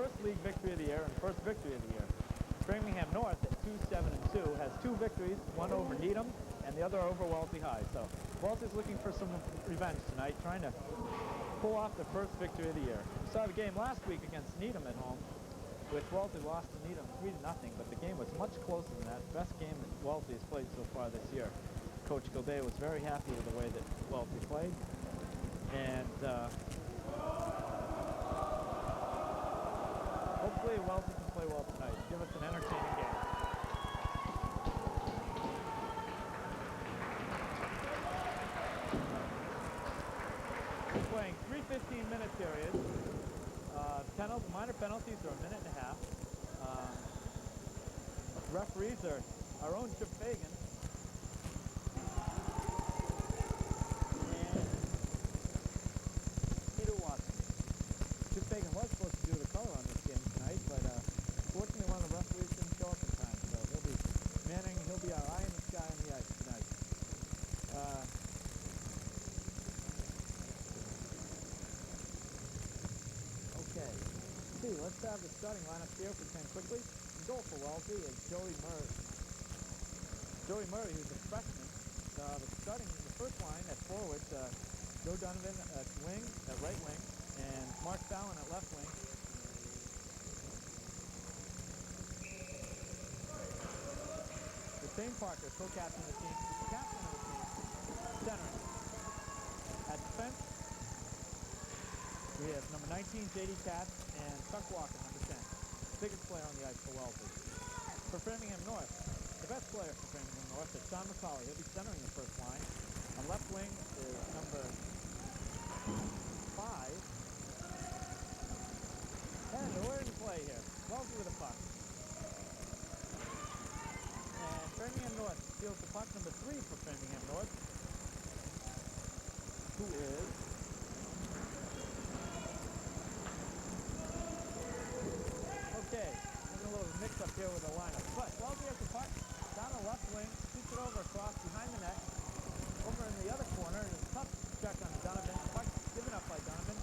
first league victory of the year and first victory of the year. Framingham North at 2-7-2 has 2 victories, one over Needham and the other over Wellesley High. So Wellesley's looking for some revenge tonight, trying to pull off the first victory of the year. We saw the game last week against Needham at home, which Wellesley lost to Needham 3-0, but the game was much closer than that. Best game that Wellesley has played so far this year. Coach Gilday was very happy with the way that Wellesley played, and hopefully Wellesley can play well tonight and give us an entertaining game. We're playing 3 15-minute periods. Minor penalties are a minute and a half. Referees are our own Chip Fagan. And Peter Watson. Chip Fagan was supposed to do the color on this game tonight, but fortunately one of the referees didn't show up in time, so he'll be our eye in the sky on the ice tonight. Okay. Let's have the starting lineup here if we can quickly. In goal for Wellesley is Joey Murray. Joey Murray, who's a freshman. The first line at forward, Joe Donovan at right wing, and Mark Fallon at left wing. Shane Parker, co-captain of the team, captain of the team, centering. At defense, we have number 19, J.D. Katz, and Chuck Walker, number 10. Biggest player on the ice for Wellesley. For Framingham North, the best player for Framingham North is Sean McCauley. He'll be centering the first line. On left wing is number 5. And we're in play here. Wellesley with a puck. And Framingham North steals the puck, number 3 for Framingham North, who is okay. Having a little mix-up here with the lineup. But Wellesley has the puck down the left wing, shoots it over across behind the net. Over in the other corner is a tough check on Donovan. Puck given up by Donovan.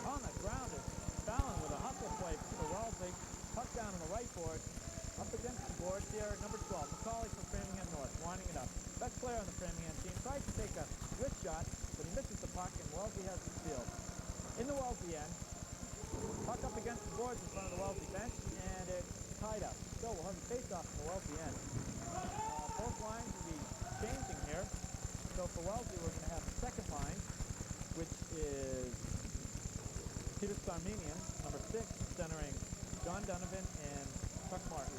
On the ground is Fallon with a hustle play for Wellesley. Puck down on the right board. Up against the boards here, number 12, McCauley from Framingham North, winding it up. Best player on the Framingham team. Tries to take a wrist shot, but he misses the puck, and Wellesley has the steal. In the Wellesley end, puck up against the boards in front of the Wellesley bench, and it's tied up. So we'll have a face-off in the Wellesley end. Both lines will be changing here. So for Wellesley, we're going to have the second line, which is Peter Sarmenian, number 6, centering John Donovan and Chuck Martin.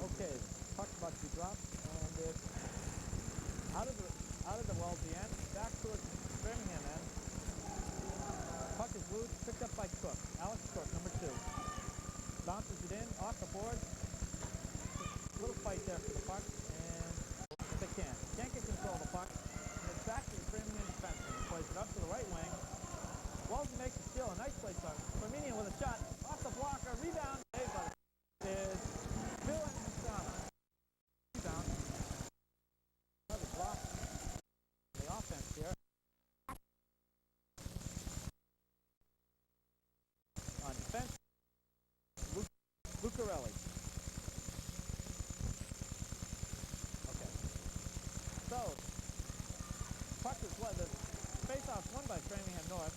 Okay, puck's about to be dropped, and it's out of the Wellesley end, back towards Framingham end. Puck is loose, picked up by Cook. Alex Cook, number 2. Bounces it in, off the board. Little fight there for the puck, and they can't get control of the puck. And it's back to the Framingham defenseman. He plays it up to the right wing. Wellesley makes the steal, a nice play by Sarmenian with a shot. Off the blocker, rebound. Hey, buddy. Is Bill and Masana. Rebound. Another block. The offense here. On defense, Lucarelli. Okay. So, puck is won. The face-off won by Framingham North.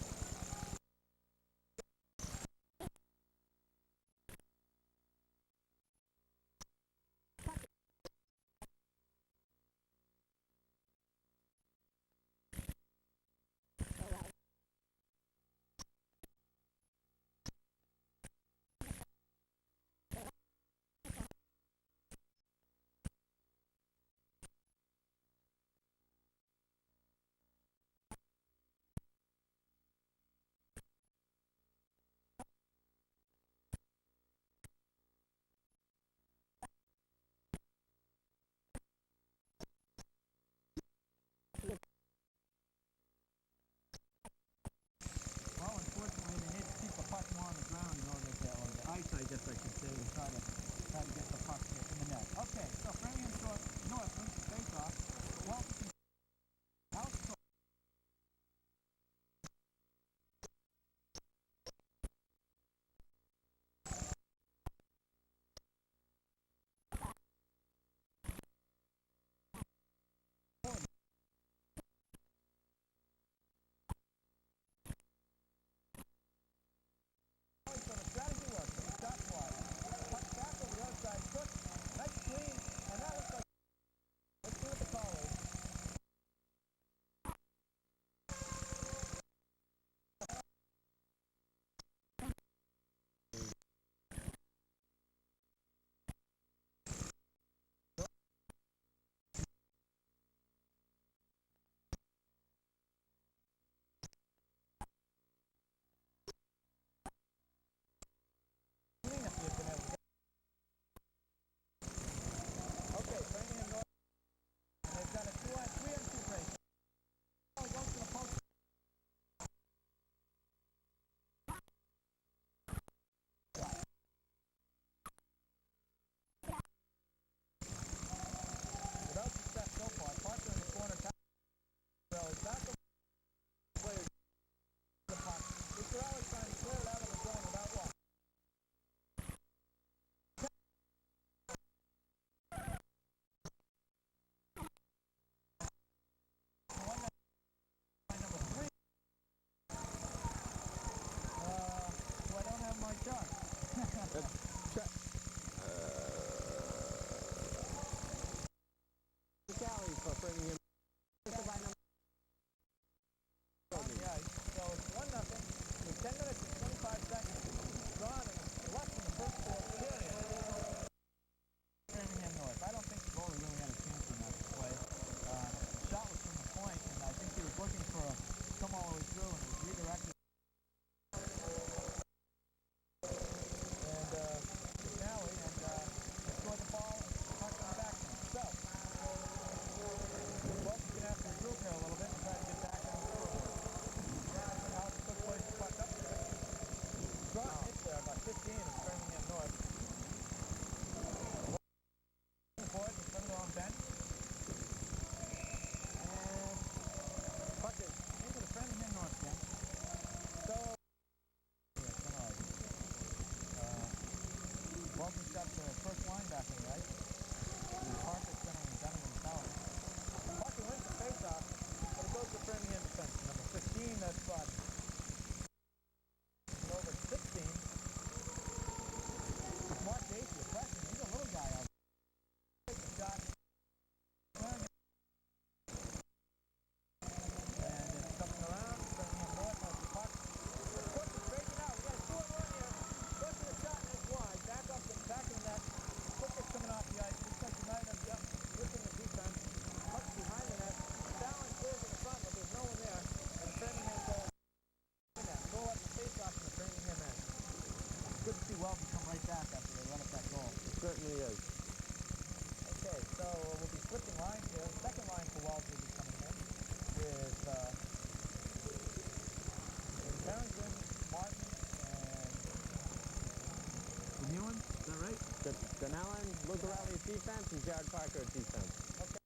Mellon, Lucarelli's defense, and Jared Parker's defense. Okay.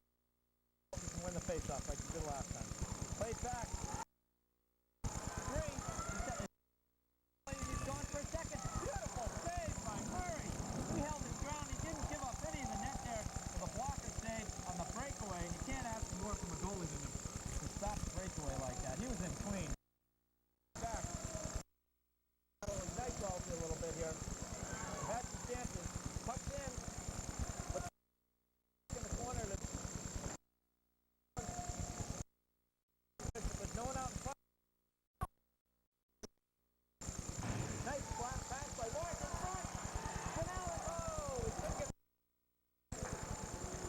You can win the face-off like you did last time. Play it back. 3. He's going for a second. Beautiful save by Murray. He held his ground. He didn't give up any of the net there for the blocker save on the breakaway. And you can't ask for more from a goalie than to stop the breakaway like that. He was in clean. Back. Nice Wellesley a little bit here. Had some chances. Puck's in. But in the corner. There's no one out in front. Nice flat pass by Mark in front. Canal. Oh, he took it.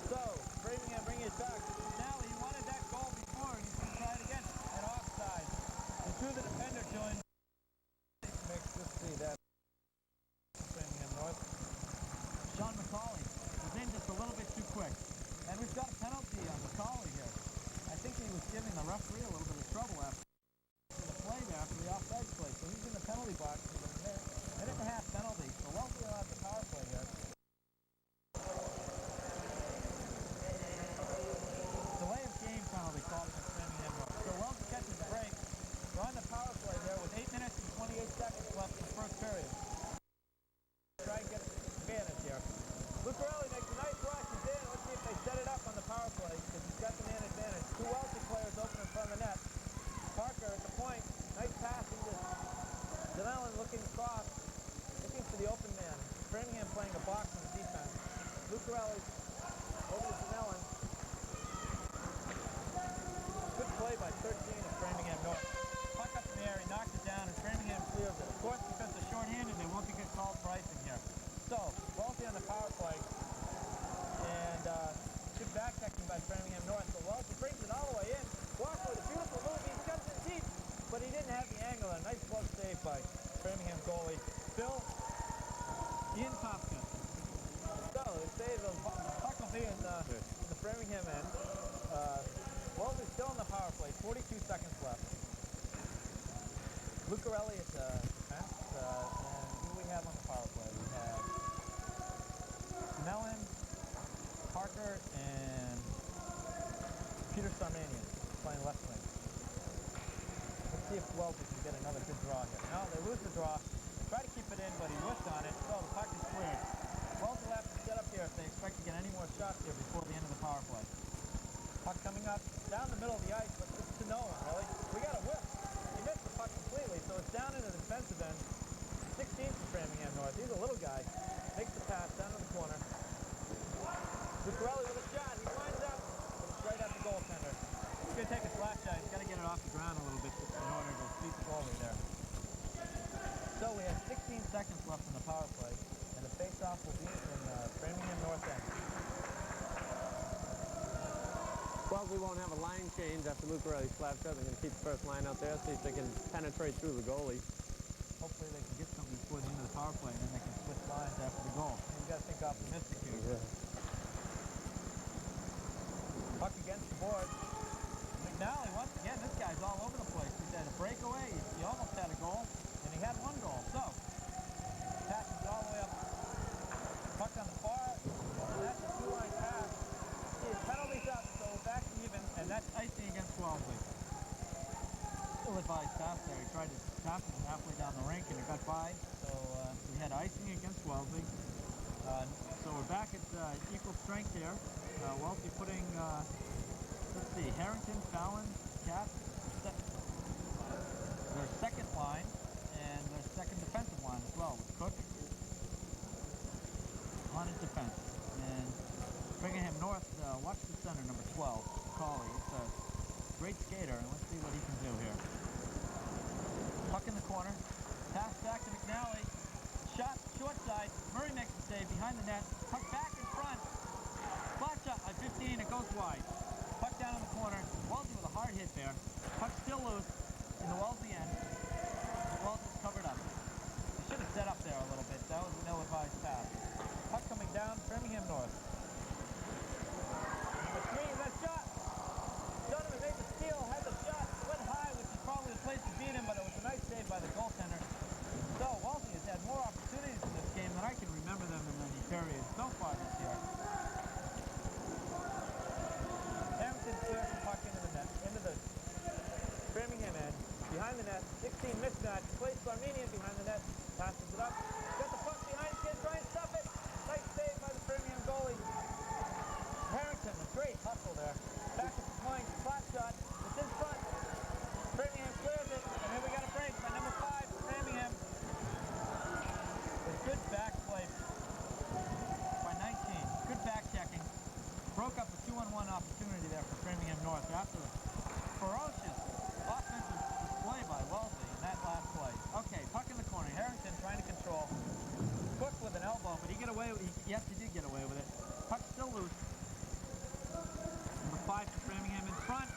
So, Framingham bringing it back. Now he wanted that goal before, and he's going to try it again at offside. The two of the defender joined. Let's see that. Framingham North. Sean McCauley was in just a little bit too quick. And we've got a penalty on McCauley here. I think he was giving the referee a little bit of trouble after the play there, after the offside play. So he's in the penalty box for a minute and a half penalty. So Wellesley will have the power play here. Delay of game penalty called against Framingham North. So Wellesley catches the break. We're on the power play there with 8 minutes and 28 seconds left in the first period. Try and get advantage here. Lucarelli makes a nice rush. He's in. Let's see if they set it up on the power play because he's got the man advantage. Two Wellesley players open in front of the net. Parker at the point. Nice passing to Allen looking across, looking for the open man. Framingham playing a box on the defense. Lucarelli over to Allen. Good play by 13 of Framingham North. Puck up in the air, he knocked it down, and Framingham clears it. Of course, because they're shorthanded, they won't get called for icing here. So, Wellesley on the power play, and good back checking by Framingham North. So Wellesley brings it all the way in. Walker with a beautiful move. He cuts it deep, but he didn't have the angle. A nice glove save by Framingham goalie Bill Ian-Kopka. So, they say the puck will be in the Framingham end. Wellesley's still in the power play. 42 seconds left. Lucarelli at the pass, and who we have on the power play? We have Mellon, Parker, and Peter Sarmanian playing left wing. Let's see if Wellesley can get another good draw here. No, they lose the draw. They try to keep it in, but he whiffed on it, so the puck is cleared. Wellesley will have to set up here if they expect to get any more shots here before the end of the power play. Puck coming up down the middle of the ice, but it's to no one, really. We got a whiff. He missed the puck completely, so it's down into the defensive end. 16th for Framingham North. He's a little guy. Makes the pass down to the corner. Lucarelli with a shot. He winds up. It's right at the goaltender. He's going to take a slap shot. He's got to get it off the ground a little bit in order to beat the goalie there. So we have 16 seconds left in the power play, and the face-off will be in Framingham North end. Wellesley won't have a line change after Lucarelli slaps up. They're going to keep the first line out there, see if they can penetrate through the goalie. Hopefully they can get something before the end of the power play, and then they can switch lines after the goal. You've got to think optimistic here. Yeah. Puck against the board. McNally, once again, this guy's all over the place. He's had a breakaway. He almost had a goal, and he had one goal. So, passes all the way up. Puck on the far, and that's a two-line pass. His penalty's up, so we're back to even, and that's icing against Wellesley. Ill-advised pass there. He tried to tap it halfway down the rink, and it got by. So we had icing against Wellesley. So we're back at equal strength here. Wellesley putting, let's see, Harrington, Fallon, Cap, their second line, and their second defensive line as well, with Cook on his defense. And Framingham North, watch the center, number 12, Colley. It's a great skater, and let's see what he can do here. Puck in the corner, pass back to McNally, shot short side, Murray makes the save behind the net, puck back in front, flat shot at 15, it goes wide. Puck down in the corner, Wellesley with a hard hit there, puck still loose in the Wellesley end, Wellesley's covered up. He should have set up there a little bit, that was an ill-advised pass. Puck coming down, Framingham North. Number 3, that shot! Donovan made the steal, had the shot, went high, which is probably the place to beat him, but it was a nice save by the goaltender. So, Wellesley has had more opportunities in this game than I can remember them in many periods. So behind the net. 16 mismatch. Plays Armenian behind the net. Passes it up. Got the puck behind his kid. Try and stuff it. Nice save by the Framingham goalie. Harrington, a great hustle there. Back at the point. Flat shot. It's in front. Framingham clears it. And then we got a break by number 5 for Framingham. A good back play by 19. Good back checking. Broke up a 2-on-1 opportunity there for Framingham North after a ferocious offensive display by Wellesley in that last play. Okay, puck in the corner. Harrington trying to control. Cook with an elbow, but he got away with it. Yes, he did get away with it. Puck still loose. Number 5 for Framingham in front.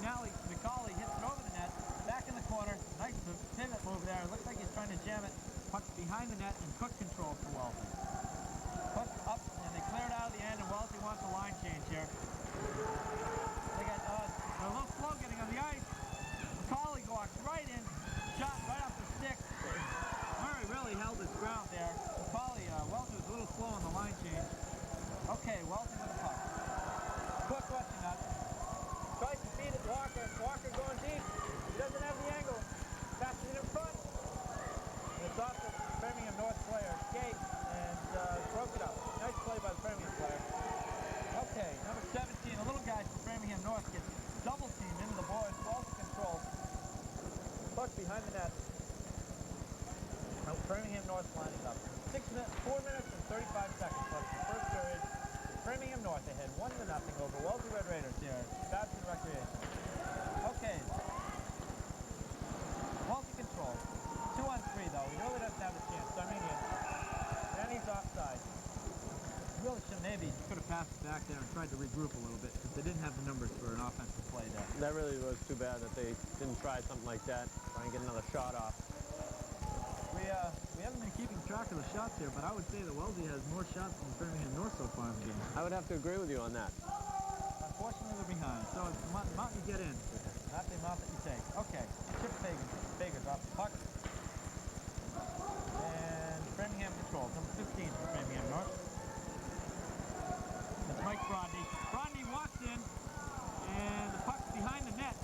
McCauley hits it over the net. Back in the corner. Nice pivot move there. Looks like he's trying to jam it. Puck behind the net and Cook control for Wellesley. Puck up, and they clear it out of the end, and Wellesley wants a line change here. They got a little slow getting on the ice. McCauley walks right in, shot right off the stick. Murray really held his ground there. McCauley, Wellesley was a little slow on the line change. Okay, Wellesley with the puck. Cook rushing up. Tries to feed it Walker. Walker going deep. He doesn't have the angle. Passes it in front. And it's off the Framingham North player. Skate and broke it up. Nice play by the Framingham player. Okay, number 17, a little guy from Framingham North gets double teamed into the boards. Wellesley control. Puck behind the net. Now Framingham North lining up. 4 minutes and 35 seconds left in the first period. Framingham North ahead 1-0 over Wellesley Red Raiders here at Babson Recreation. Okay. Wellesley control. 2-on-3 though. He really doesn't have a chance. Armenian. And he's offside. Really should maybe could have passed it back there and tried to regroup a little bit because they didn't have the numbers for an offensive play there. That really was too bad that they didn't try something like that. Try and get another shot off. We haven't been keeping track of the shots here, but I would say that Wellesley has more shots than Framingham North so far in the game. I would have to agree with you on that. Unfortunately, they're behind. So it's the amount you get in, not the amount that you take. Okay, Chip Fager's off the puck. And Framingham controls. Number 15 for Framingham North. That's Mike Brodney. Brodney walks in, and the puck's behind the net.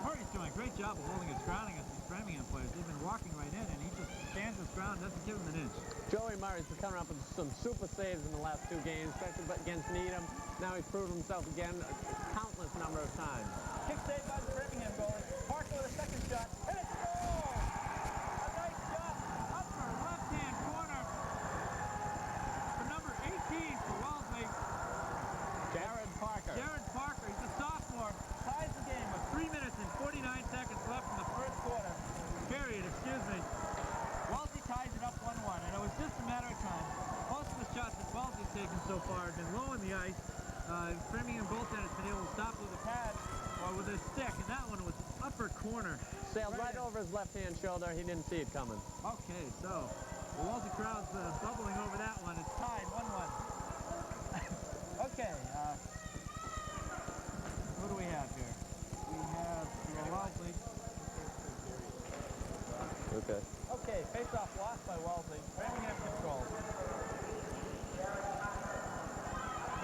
Murray's doing a great job of holding his ground against these Framingham players. They've been walking right in, and he just stands his ground, doesn't give him an inch. Joey Murray's been coming up with some super saves in the last 2 games, especially against Needham. Now he's proved himself again a countless number of times. Kick save by the Framingham goalie. Parker with a second shot, and it's a goal! A nice shot, upper left-hand corner for number 18 for Wellesley. Jared Parker. Jared Parker, he's a sophomore, ties the game with 3 minutes and 49 seconds left in the first quarter. Period, excuse me. Wellesley ties it up 1-1, and it was just a matter of time. Most of the shots that Wellesley's taken so far have been low in the ice. Framingham goaltender's been able to stop with a pad or with a stick, and that one was upper corner. Sailed right over his left-hand shoulder. He didn't see it coming. Okay, so the Wellesley crowd's bubbling over that one. It's tied 1-1. Okay, what do we have here? We have Wellesley. Okay. Okay, face-off lost by Wellesley. Framingham controls.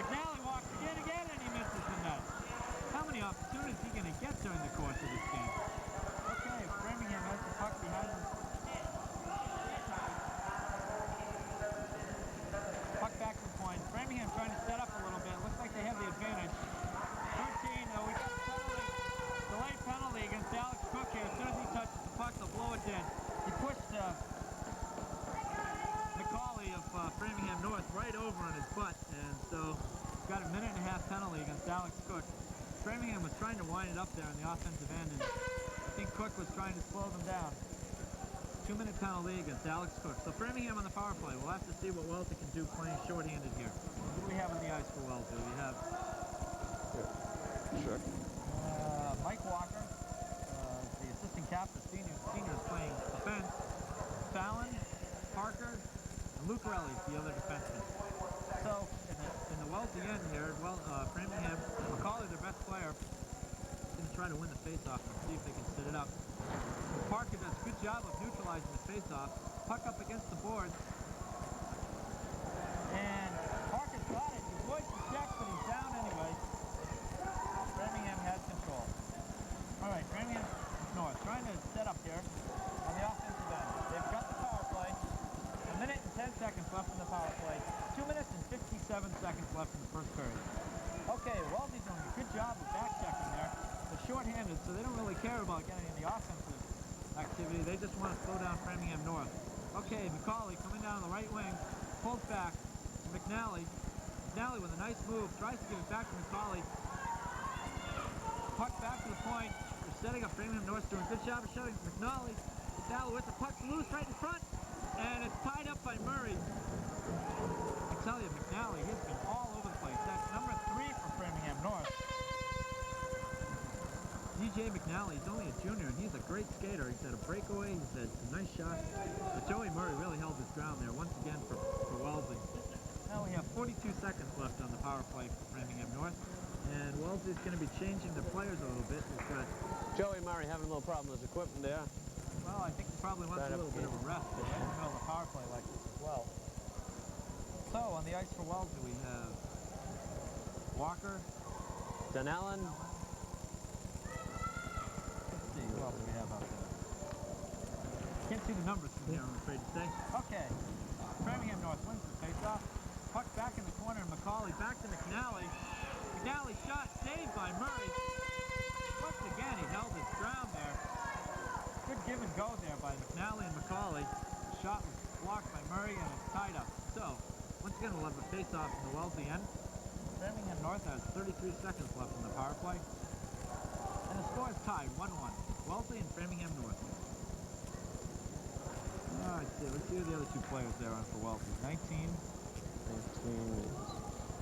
McNally walks again, and he misses the net. How many opportunities is he going to get during the course of this game? Okay, Framingham has the puck behind him. Puck back to the point. Framingham trying to set up a little bit. Looks like they have the advantage. 13, though, we got a penalty. Delayed penalty against Alex Cook here. As soon as he touches the puck, they'll blow it dead. He pushed McCauley of Framingham North right over on his butt, and so got a 1.5-minute penalty against Alex Cook. Framingham was trying to wind it up there on the offensive end, and I think Cook was trying to slow them down. 2-minute penalty against Alex Cook. So Framingham on the power play. We'll have to see what Wellesley can do playing shorthanded here. What do we have on the ice for Wellesley? We have Sure. Mike Walker, the assistant captain, seniors playing defense. Fallon, Parker, and Luke Relly, the other defenseman. So in the Wellesley end here, Framingham, McCauley, their best player, is going to try to win the faceoff and see if they can set it up. Parker does a good job of neutralizing the faceoff. Puck up against the boards. And Parker's got it. He voiced the check, but he's down anyway. Framingham has control. All right, Framingham North trying to set up here on the offensive end. They've got the power play. 1 minute and 10 seconds left in the power play. 2 minutes and 57 seconds left in the first period. Okay, Wellesley's doing a good job of back checking there. They're short-handed, so they don't really care about getting in the offensive activity. They just want to slow down Framingham North. Okay, McCauley coming down the right wing, pulls back to McNally. McNally with a nice move, tries to give it back to McCauley. Puck back to the point. They're setting up Framingham North, doing a good job of shutting McNally. McNally with the puck loose right in front, and it's tied up by Murray. I tell you, McNally, he's been all over the place. That's number 3 for Framingham North. DJ McNally, he's only a junior, and he's a great skater. He's had a breakaway, he's had some nice shots. But Joey Murray really held his ground there once again for Wellesley. Now we have 42 seconds left on the power play for Framingham North, and Wellesley's going to be changing their players a little bit. We've got Joey Murray having a little problem with his equipment there. Well, I think he probably wants a little bit of a rest in the middle of the power play like this as well. So, on the ice for Wellesley, we have Walker, Dunellen. let's see, who else do we have out there? Can't see the numbers from here, I'm afraid to say. Okay, Framingham North wins the face-off. Puck back in the corner, and McCauley back to McNally. McNally shot, saved by Murray. Once again, he held his ground there. Good give and go there by McNally and McCauley. The shot was blocked by Murray, and it's tied up. So, once again, we'll have a face-off in the Wellesley end. Framingham North has 33 seconds left in the power play. And the score is tied, 1-1. Wellesley and Framingham North. Let's see who the other 2 players there are for Wellesley. 19.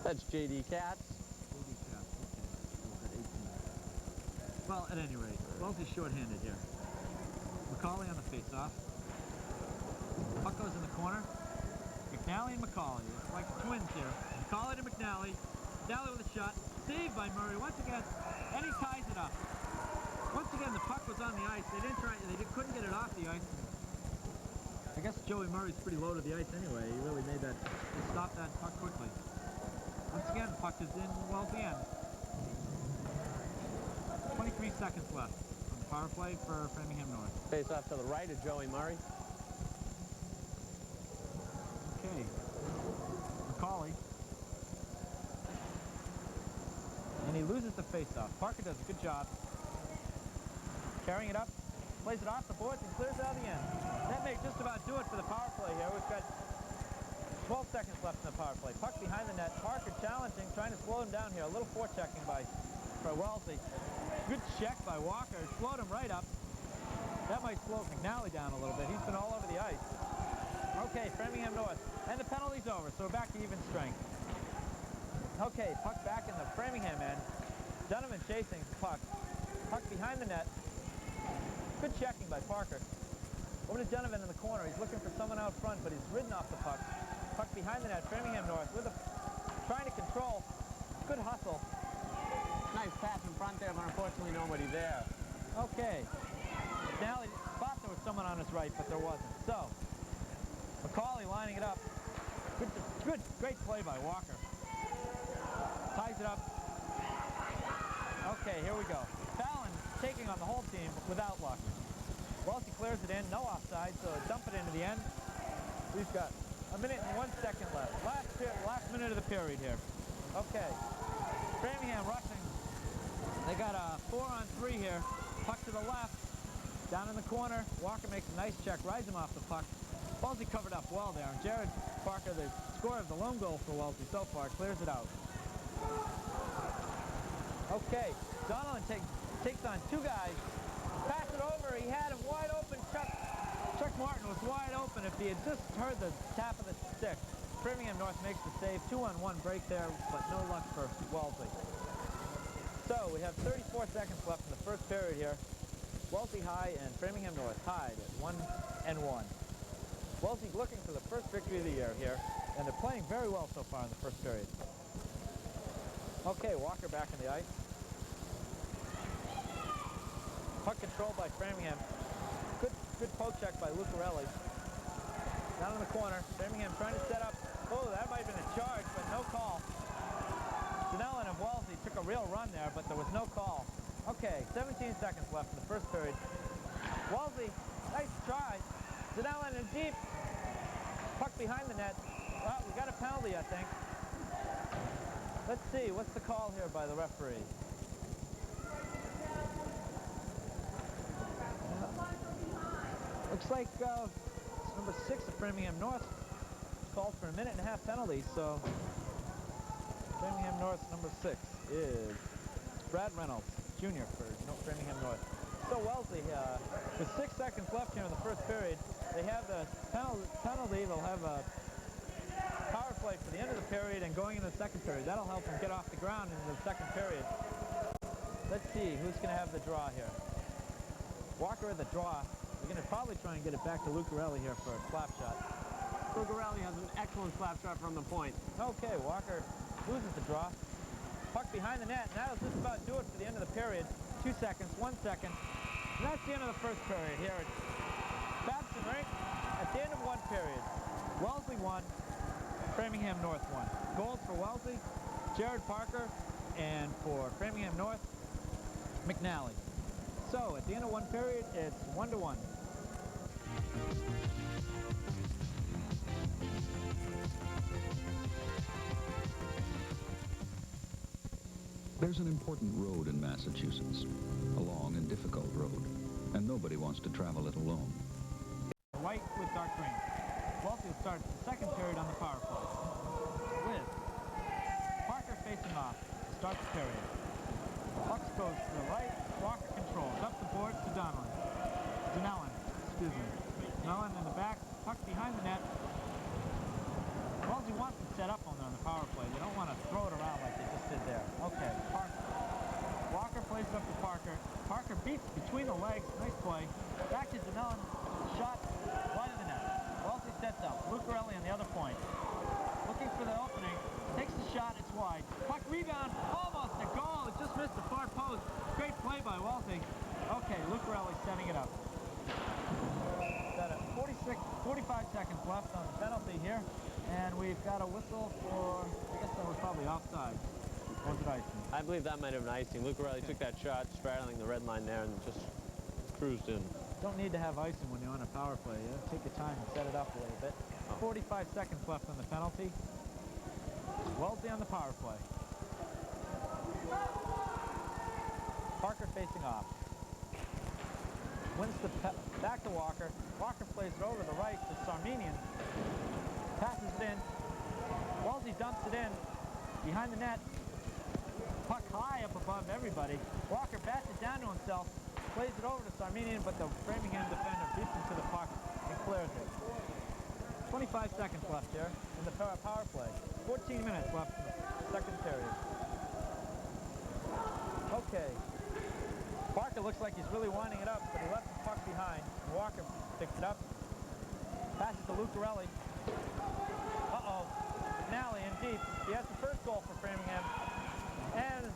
That's J.D. Katz. J.D. Katz, okay. He's at 18. Well, at any rate, Wellesley's short-handed here. McCauley on the face-off. Puck goes in the corner. McNally and McCauley. It's like twins here. McCauley to McNally. McNally with a shot. Saved by Murray once again. And he ties it up. Once again, the puck was on the ice. Couldn't get it off the ice. I guess Joey Murray's pretty low to the ice anyway. He really made that, he stopped that puck quickly. Once again, puck is in Wellesley end. 23 seconds left on the power play for Framingham North. Face off to the right of Joey Murray. Okay. McCauley. And he loses the face-off. Parker does a good job. Carrying it up, plays it off the boards and clears it out of the end. That may just about do it for the power play here. We've got 12 seconds left in the power play. Puck behind the net. Parker challenging, trying to slow him down here. A little forechecking by Wellesley. Good check by Walker. Slowed him right up. That might slow McNally down a little bit. He's been all over the ice. Okay, Framingham North. And the penalty's over, so we're back to even strength. Okay, puck back in the Framingham end. Donovan chasing the puck. Puck behind the net. Good checking by Parker. Over to Donovan in the corner. He's looking for someone out front, but he's ridden off the puck. Puck behind the net. Framingham North with trying to control. Good hustle. Nice pass in front there, but unfortunately nobody there. Okay. Now he thought there was someone on his right, but there wasn't. So, McCauley lining it up. Great play by Walker. Ties it up. Okay, here we go. Fallon taking on the whole team without luck. Wellesley clears it in, no offside, so dump it into the end. We've got 1 minute and 1 second left. Last minute of the period here. Okay. Framingham rushing. They got a 4-on-3 here. Puck to the left. Down in the corner. Walker makes a nice check, rides him off the puck. Wellesley covered up well there. And Jared Parker, the scorer of the lone goal for Wellesley so far, clears it out. Okay. Donaldson takes on 2 guys. Pass it over. He had him wide open. Chuck Martin was wide open if he had just heard the tap of the stick. Framingham North makes the save. 2-on-1 break there, but no luck for Wellesley. So we have 34 seconds left in the first period here. Wellesley High and Framingham North tied at 1-1. Wellesley's looking for the first victory of the year here, and they're playing very well so far in the first period. Okay, Walker back in the ice. Puck controlled by Framingham. Good poke check by Lucarelli. Down in the corner, Framingham trying to set up. Oh, that might have been a charge, but no call. Dunellen of Wellesley took a real run there, but there was no call. Okay, 17 seconds left in the first period. Wellesley, nice try. Zanellen in deep. Puck behind the net. Well, we got a penalty, I think. Let's see, what's the call here by the referee? Looks like it's number 6 of Framingham North. It's called for a 1.5-minute penalty, so Framingham North number 6 is Brad Reynolds, Jr. for Framingham North. So Wellesley, with 6 seconds left here in the first period, they have the penalty. They'll have a power play for the end of the period and going into the second period. That'll help them get off the ground in the second period. Let's see who's going to have the draw here. Walker at the draw. We're going to probably try and get it back to Lucarelli here for a slap shot. Lucarelli has an excellent slap shot from the point. Okay, Walker loses the draw. Puck behind the net, and that'll just about do it for the end of the period. 2 seconds, 1 second. And that's the end of the first period here at Babson Rink. At the end of one period, Wellesley won, Framingham North won. Goals for Wellesley, Jared Parker, and for Framingham North, McNally. So at the end of one period, it's 1-1. There's an important road in Massachusetts, a long and difficult road, and nobody wants to travel it alone. White with dark green. Wellesley will start the second period on the power play with Parker facing off to start the period. Puck goes to the right, Walker controls, up the boards to Zanellen, excuse me. Zanellen in the back, puck behind the net. Wellesley wants to set up on there on the power play. They don't want to throw it around like they just did there. Okay, Parker. Walker plays it up to Parker. Parker beats between the legs, nice play. Back to Zanellen, shot wide of the net. Wellesley sets up, Lucarelli on the other point. Looking for the opening, takes the shot, it's wide. Puck rebound, almost a goal, it just missed the far post. Great play by Wellesley. Okay, Lucarelli setting it up. Got 45 seconds left on the penalty here, and we've got a whistle for, I guess that was probably offside. Or was it icing? I believe that might have been icing. Lucarelli took that shot, straddling the red line there, and just cruised in. Don't need to have icing when you're on a power play. You have to take your time and set it up a little bit. 45 seconds left on the penalty. Wellesley on the power play. Parker facing off. Wins the back to Walker. Walker plays it over to the right to Sarmenian. Passes it in. Wellesley dumps it in. Behind the net. Puck high up above everybody. Walker bats it down to himself. Plays it over to Sarmenian, but the Framingham defender beats him to the puck and clears it. 25 seconds left here in the power play. 14 minutes left in the second period. Okay. Parker looks like he's really winding it up, but he left the puck behind. Walker picks it up. Passes to Lucarelli. Uh-oh. McNally in deep. He has the first goal for Framingham. And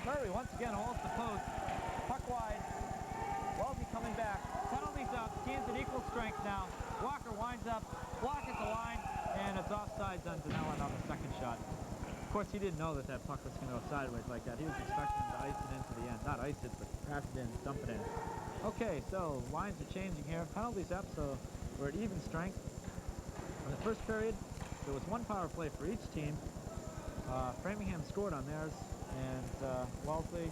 Murray once again holds the post. Puck wide. Wellesley coming back. Penalties up. Teams at equal strength now. Walker winds up. Block at the line. And it's offsides on Zanellen on the second shot. Of course, he didn't know that that puck was going to go sideways like that. He was expecting him to ice it into the end. Not ice it, but pass it in, dump it in. Okay, so lines are changing here. Penalties up, so we're at even strength. In the first period, there was one power play for each team. Framingham scored on theirs, and Wellesley,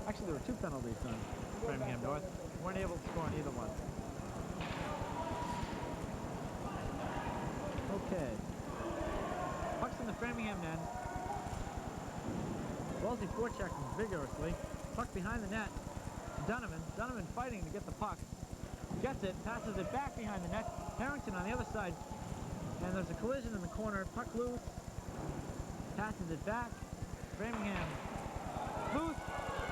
actually there were 2 penalties on Framingham North. Weren't able to score on either one. Okay. Puck's in the Framingham end. Wellesley forechecking vigorously. Puck behind the net. Donovan. Donovan fighting to get the puck. Gets it, passes it back behind the net. Harrington on the other side. And there's a collision in the corner. Puck loose. Passes it back. Framingham loose.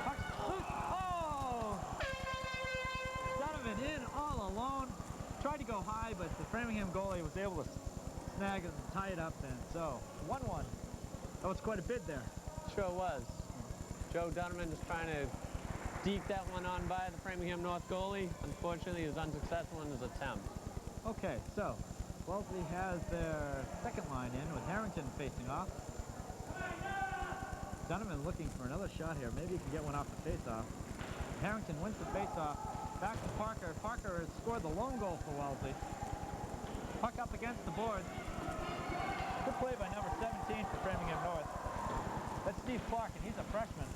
Puck's loose. Oh! Donovan in all alone. Tried to go high, but the Framingham goalie was able to snag it and tie it up, and so 1-1. That was quite a bid there. Sure was. Joe Donovan just trying to deke that one on by the Framingham North goalie. Unfortunately, he was unsuccessful in his attempt. Okay, so Wellesley has their second line in with Harrington facing off. Donovan looking for another shot here. Maybe he can get one off the face-off. Harrington wins the faceoff. Back to Parker. Parker has scored the lone goal for Wellesley. Puck up against the boards. Good play by number 17 for Framingham North. That's Steve Clark, and he's a freshman.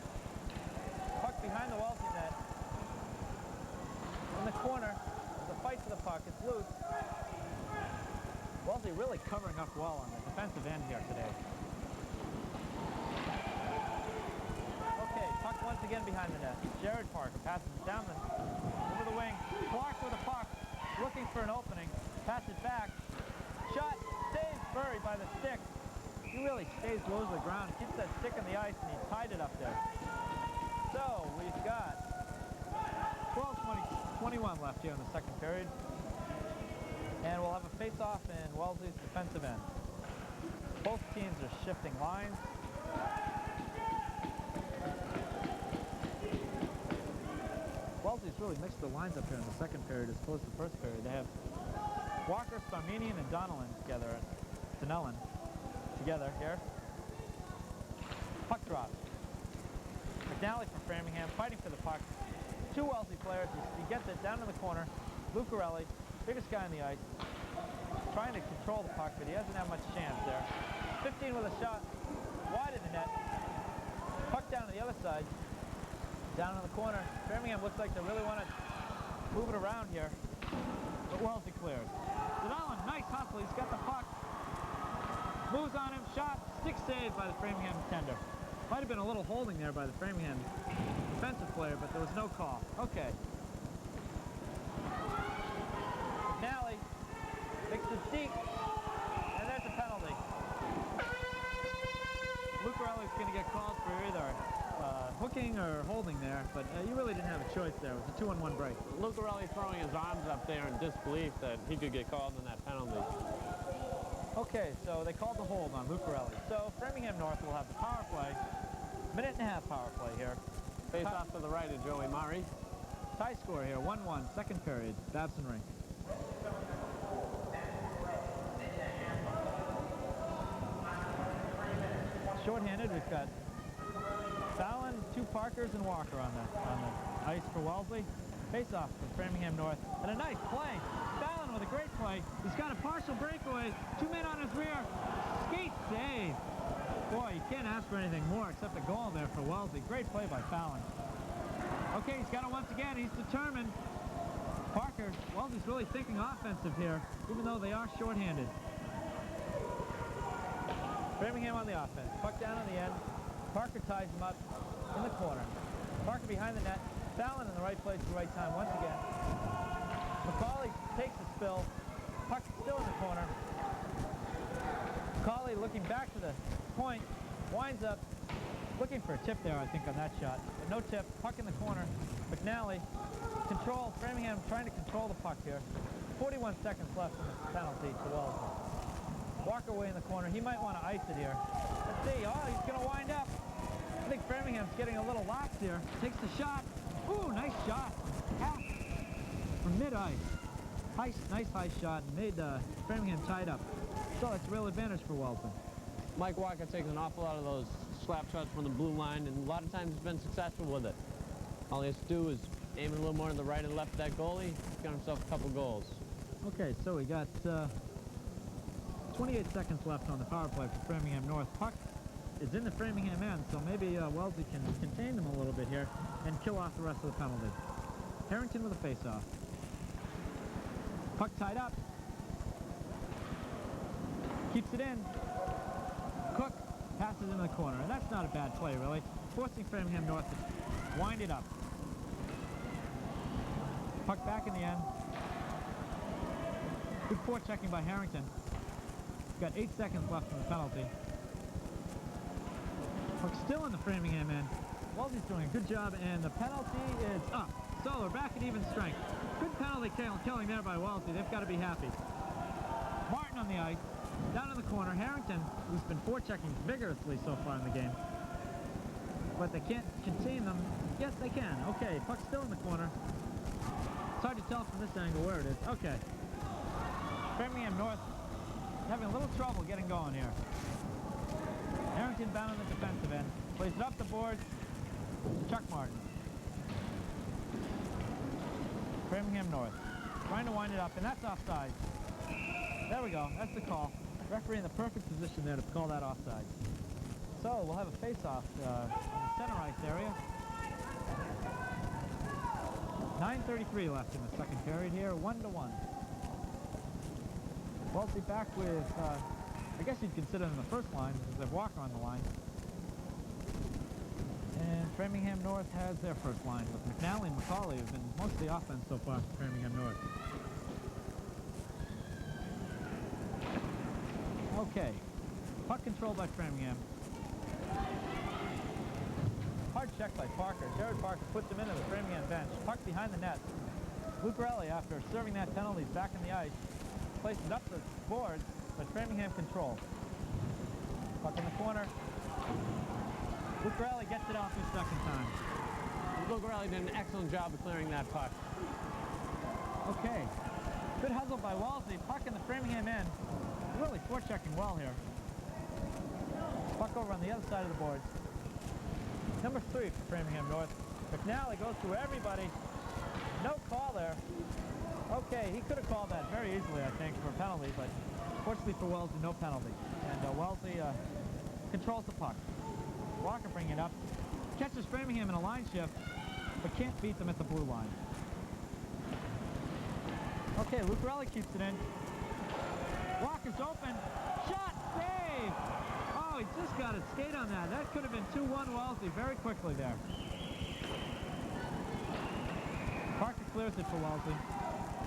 Puck behind the Wellesley net. In the corner, there's a fight for the puck. It's loose. Wellesley really covering up well on the defensive end here today. Okay, puck once again behind the net. Jared Parker passes it down over the wing. Clark with a puck, looking for an opening. Pass it back. Shot, stays buried by the stick. He really stays low to the ground, keeps that stick on the ice, and he tied it up there. So, we've got 12:21 left here in the second period. And we'll have a face-off in Wellesley's defensive end. Both teams are shifting lines. Wellesley's really mixed the lines up here in the second period as opposed to the first period. They have Walker, Starmanian, and Donnellan together here. Puck drop. McNally from Framingham fighting for the puck. Two Wellesley players. He gets it down in the corner. Lucarelli, biggest guy on the ice, trying to control the puck, but he doesn't have much chance there. 15 with a shot, wide of the net. Puck down to the other side, down in the corner. Framingham looks like they really want to move it around here, but Wellesley clears. Donnellan, nice hustle, he's got the puck. Moves on him, shot, stick saved by the Framingham defender. Might have been a little holding there by the Framingham defensive player, but there was no call. Okay. McNally takes it deep, and there's a penalty. Lucarelli's going to get called for either hooking or holding there, but you really didn't have a choice there. It was a 2-on-1 break. Lucarelli throwing his arms up there in disbelief that he could get called on that penalty. Okay, so they called the hold on Lucarelli. So Framingham North will have the power play. Minute and a half power play here. Face off to the right of Joey Murray. Tie score here, 1-1, second period, Babson Rink. Shorthanded, we've got Fallon, two Parkers, and Walker on the ice for Wellesley. Face off for Framingham North, and a nice play. Fallon with a great play. He's got a partial breakaway, 2 men on his rear. Skate save. Boy, you can't ask for anything more except a goal there for Wellesley. Great play by Fallon. Okay, he's got it once again. He's determined. Parker, Wellesley's really thinking offensive here, even though they are shorthanded. Framingham on the offense. Puck down on the end. Parker ties him up in the corner. Parker behind the net. Fallon in the right place at the right time once again. McCauley takes the spill. Puck still in the corner. McCauley looking back to the point. Winds up. Looking for a tip there, I think, on that shot. But no tip. Puck in the corner. McNally. Control. Framingham trying to control the puck here. 41 seconds left in the penalty to Wellesley. Walker away in the corner. He might want to ice it here. Let's see. Oh, he's going to wind up. I think Framingham's getting a little lax here. Takes the shot. Ooh, nice shot. Half from mid-ice. Nice high shot. Made Framingham tied up. So that's a real advantage for Wellesley. Mike Walker takes an awful lot of those slap shots from the blue line, and a lot of times he's been successful with it. All he has to do is aim a little more to the right and left of that goalie. He's got himself a couple goals. Okay, so we got 28 seconds left on the power play for Framingham North. Puck is in the Framingham end, so maybe Wellesley can contain them a little bit here and kill off the rest of the penalty. Harrington with a face-off. Puck tied up. Keeps it in. Cook passes in the corner, and that's not a bad play, really. Forcing Framingham North to wind it up. Puck back in the end. Good forechecking by Harrington. Got 8 seconds left in the penalty. Puck still in the Framingham end. Wellesley's doing a good job, and the penalty is up. So we're back at even strength. Good penalty killing there by Wellesley. They've got to be happy. Martin on the ice. Down in the corner, Harrington, who's been forechecking vigorously so far in the game. But they can't contain them. Yes, they can. Okay, puck still in the corner. It's hard to tell from this angle where it is. Okay. Framingham North having a little trouble getting going here. Harrington bound on the defensive end. Plays it up the boards. Chuck Martin. Framingham North. Trying to wind it up, and that's offside. There we go. That's the call. Referee in the perfect position there to call that offside. So we'll have a face-off on the center ice area. 9:33 left in the second period here, 1-1. Wellesley back with, I guess you'd consider them the first line, because they have Walker on the line. And Framingham North has their first line, with McNally and McCauley have been most of the offense so far for Framingham North. Okay, puck control by Framingham. Hard check by Parker. Jared Parker puts him into the Framingham bench. Puck behind the net. Lucarelli, after serving that penalty, is back in the ice. Places it up the boards, but Framingham control. Puck in the corner. Lucarelli gets it out for the second time. Lucarelli did an excellent job of clearing that puck. Okay. Good hustle by Wellesley. Puck in the Framingham end. Really forechecking well here. Puck over on the other side of the boards. Number 3 for Framingham North. McNally goes through everybody. No call there. Okay, he could have called that very easily, I think, for a penalty, but fortunately for Wellesley, no penalty. And Wellesley controls the puck. Walker bringing it up. Catches Framingham in a line shift, but can't beat them at the blue line. Okay, Lucarelli keeps it in. Walker's open. Shot! Save! Oh, he just got a skate on that. That could have been 2-1 Wellesley very quickly there. Parker clears it for Wellesley.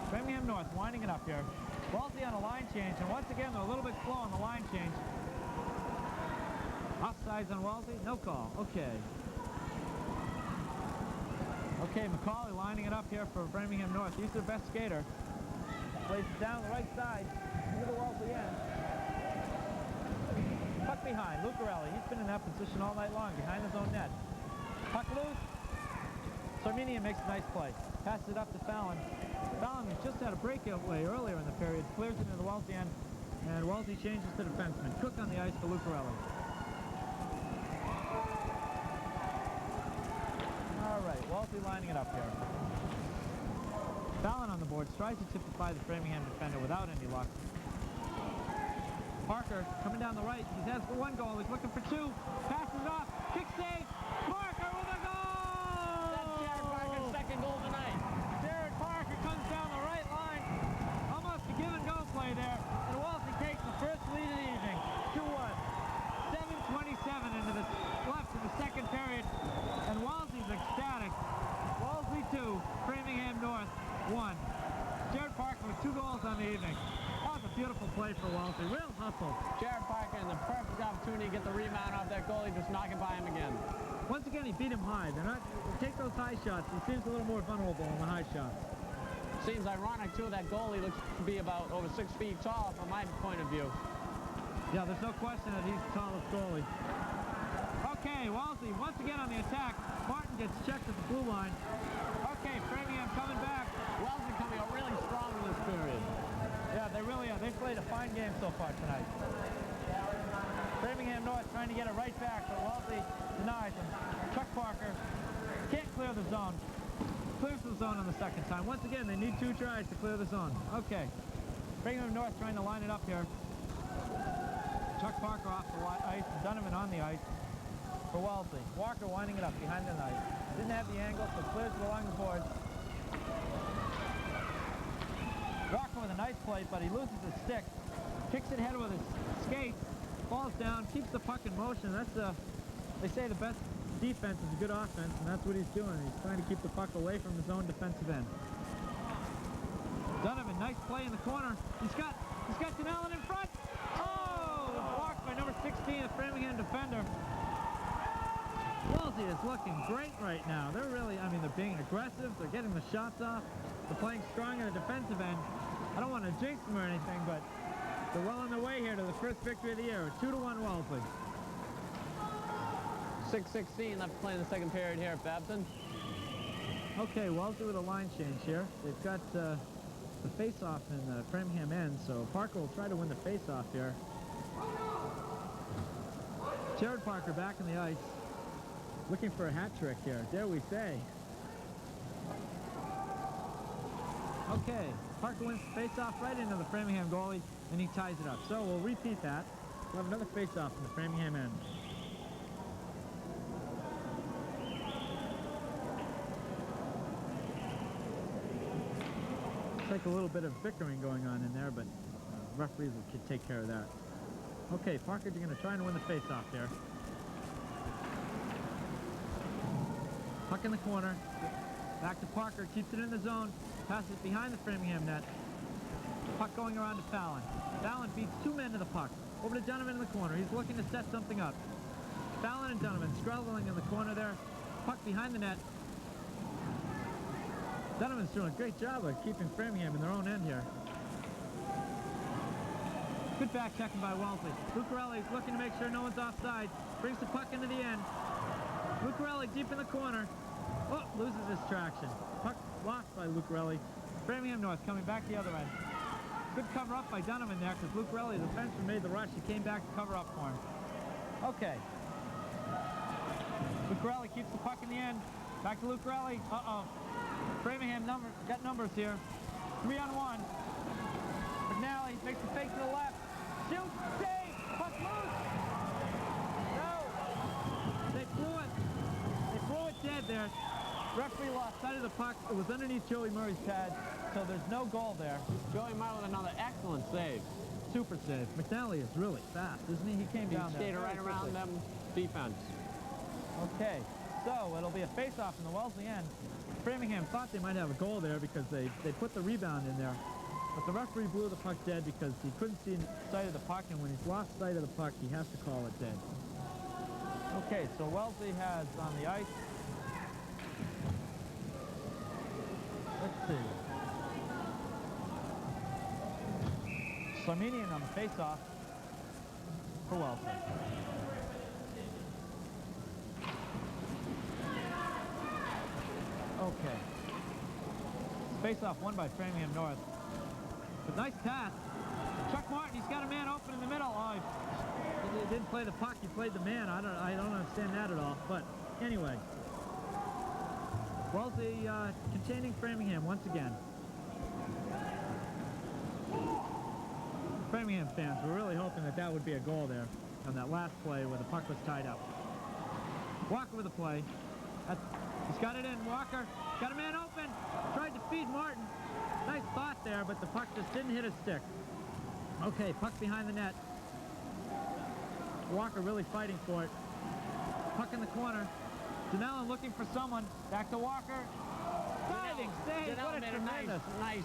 Framingham North winding it up here. Wellesley on a line change, and once again they're a little bit slow on the line change. Offsides on Wellesley? No call. Okay. Okay, McCauley lining it up here for Framingham North. He's their best skater. Plays it down the right side into the Wellesley end. Puck behind. Lucarelli. He's been in that position all night long, behind his own net. Puck loose. Sarminian makes a nice play. Passes it up to Fallon. Fallon just had a breakaway earlier in the period. Clears it into the Wellesley end. And Wellesley changes to defenseman. Cook on the ice for Lucarelli. All right, Wellesley lining it up here. Fallon on the boards, tries to tip it by the Framingham defender without any luck. Parker coming down the right. He's has for one goal. He's looking for two. Passes off. Kick save. Parker with a goal! That's Jared Parker's second goal tonight. Jared Parker comes down the right line. Almost a give and go play there. And Wellesley takes the first lead of the evening. 2-1. 7:27 into the left in the second period. And Wellesley's ecstatic. Wellesley 2, Framingham North 1. Jared Parker with 2 goals on the evening. That was a beautiful play for Wellesley. Real hustle. Jared Parker in the perfect opportunity to get the rebound off that goalie, just knocking by him again. Once again, he beat him high. They're not take those high shots. He seems a little more vulnerable on the high shots. Seems ironic too. That goalie looks to be about over 6 feet tall from my point of view. Yeah, there's no question that he's the tallest goalie. Okay, Wellesley once again on the attack. Martin gets checked at the blue line. Okay, Framingham coming back. Wellesley coming out really strong in this period. Yeah, they really are. They've played a fine game so far tonight. Framingham North trying to get it right back, but Wellesley denies him. Chuck Parker can't clear the zone. Clears the zone on the second time. Once again, they need 2 tries to clear the zone. Okay. Framingham North trying to line it up here. Chuck Parker off the ice, Donovan on the ice for Wellesley. Walker winding it up behind the net. Didn't have the angle, so clears it along the boards. Walker with a nice play, but he loses his stick. Kicks it head with his skate. Falls down, keeps the puck in motion. That's they say the best defense is a good offense, and that's what he's doing. He's trying to keep the puck away from his own defensive end. Donovan, nice play in the corner. He's got Denellen in front. Oh, blocked by number 16, the Framingham defender. Wellesley is looking great right now. They're really, they're being aggressive. They're getting the shots off. They're playing strong on the defensive end. I don't want to jinx them or anything, but they're well on their way here to the first victory of the year. 2-1 Wellesley. 6:16 left to play in the second period here at Babson. Okay, Wellesley with a line change here. They've got the face-off in the Framingham end, so Parker will try to win the face-off here. Jared Parker back in the ice, looking for a hat trick here, dare we say. Okay, Parker wins the face-off right into the Framingham goalie, and he ties it up. So we'll repeat that. We'll have another face-off from the Framingham end. Looks like a little bit of bickering going on in there, but referees will take care of that. Okay, Parker, you're going to try and win the face-off there. Puck in the corner. Back to Parker, keeps it in the zone, passes it behind the Framingham net. Puck going around to Fallon. Fallon beats two men to the puck. Over to Donovan in the corner. He's looking to set something up. Fallon and Donovan struggling in the corner there. Puck behind the net. Donovan's doing a great job of keeping Framingham in their own end here. Good back checking by Wellesley. Lucarelli's looking to make sure no one's offside. Brings the puck into the end. Lucarelli deep in the corner. Oh, loses his traction. Puck lost by Lucarelli. Framingham North coming back the other end. Good cover up by Donovan there because Lucarelli, the defenseman, made the rush. He came back to cover up for him. Okay. Lucarelli keeps the puck in the end. Back to Lucarelli. Uh-oh. Framingham got numbers here. 3-on-1. McNally makes the fake to the left. Shoots, save, puck loose. No. They blew it. They blew it dead there. Referee lost sight of the puck. It was underneath Joey Murray's pad, so there's no goal there. Joey Murray with another excellent save. Super save. McNally is really fast, isn't he? He came down there. He skated right around them defense. Okay, so it'll be a face-off in the Wellesley end. Framingham thought they might have a goal there because they put the rebound in there. But the referee blew the puck dead because he couldn't see sight of the puck, and when he's lost sight of the puck, he has to call it dead. Okay, so Wellesley has on the ice. Let's see. Sarminian on the face-off for Wellesley. Okay. Face-off won by Framingham North. But nice pass. Chuck Martin, he's got a man open in the middle. Oh, he didn't play the puck, he played the man. I don't understand that at all. But anyway. Wellesley containing Framingham once again. Framingham fans were really hoping that that would be a goal there on that last play where the puck was tied up. Walker with the play. He's got it in. Walker got a man open. Tried to feed Martin. Nice thought there, but the puck just didn't hit his stick. Okay, puck behind the net. Walker really fighting for it. Puck in the corner. Janellen looking for someone. Back to Walker. Diving save. What a tremendous. Nice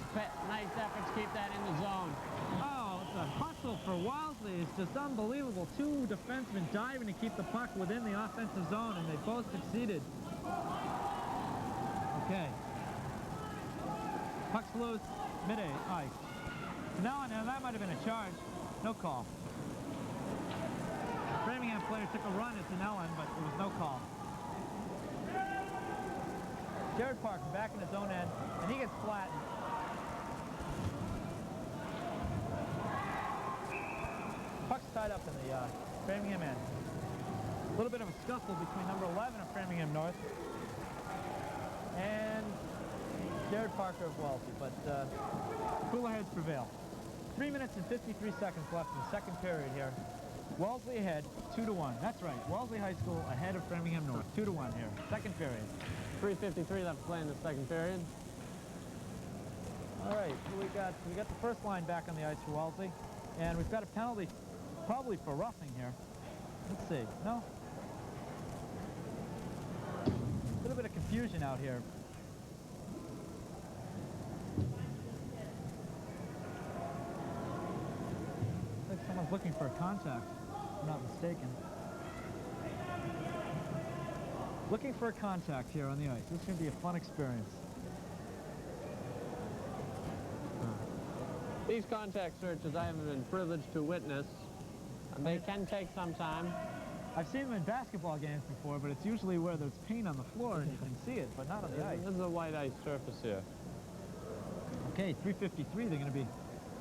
effort to keep that in the zone. Oh, it's a hustle for Wellesley. It's just unbelievable. Two defensemen diving to keep the puck within the offensive zone, and they both succeeded. Okay. Puck's loose. Mid-ice. Now that might have been a charge. No call. Framingham player took a run at Janellen, but there was no call. Jared Parker back in his own end, and he gets flattened. Puck's tied up in the Framingham end. A little bit of a scuffle between number 11 of Framingham North and Jared Parker of Wellesley, but cooler heads prevail. 3 minutes and 53 seconds left in the second period here. Wellesley ahead, 2-1. That's right, Wellesley High School ahead of Framingham North, 2-1 here. Second period. 3:53 left to play in the second period. All right, so we got the first line back on the ice for Wellesley, and we've got a penalty, probably for roughing here. Let's see. No. A little bit of confusion out here. Looks like someone's looking for a contact, if I'm not mistaken. Looking for a contact here on the ice. This is going to be a fun experience. These contact searches I haven't been privileged to witness. And they can take some time. I've seen them in basketball games before, but it's usually where there's paint on the floor and you can see it, but not on the ice. This is a white ice surface here. Okay, 3:53 they're going to be.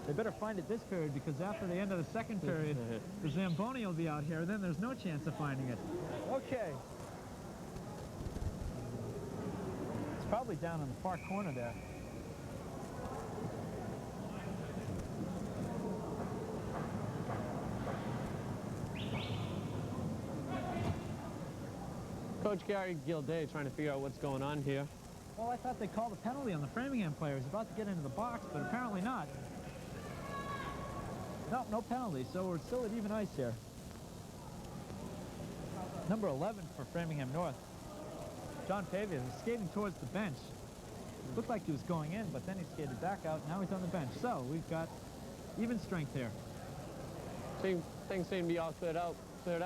They better find it this period because after the end of the second period, the Zamboni will be out here, and then there's no chance of finding it. Okay. It's probably down in the far corner there. Coach Gary Gilday trying to figure out what's going on here. Well, I thought they called a penalty on the Framingham player. He's about to get into the box, but apparently not. No, no penalty, so we're still at even ice here. Number 11 for Framingham North. John Pavia was skating towards the bench. Looked like he was going in, but then he skated back out. Now he's on the bench. So we've got even strength here. Things seem to be all cleared up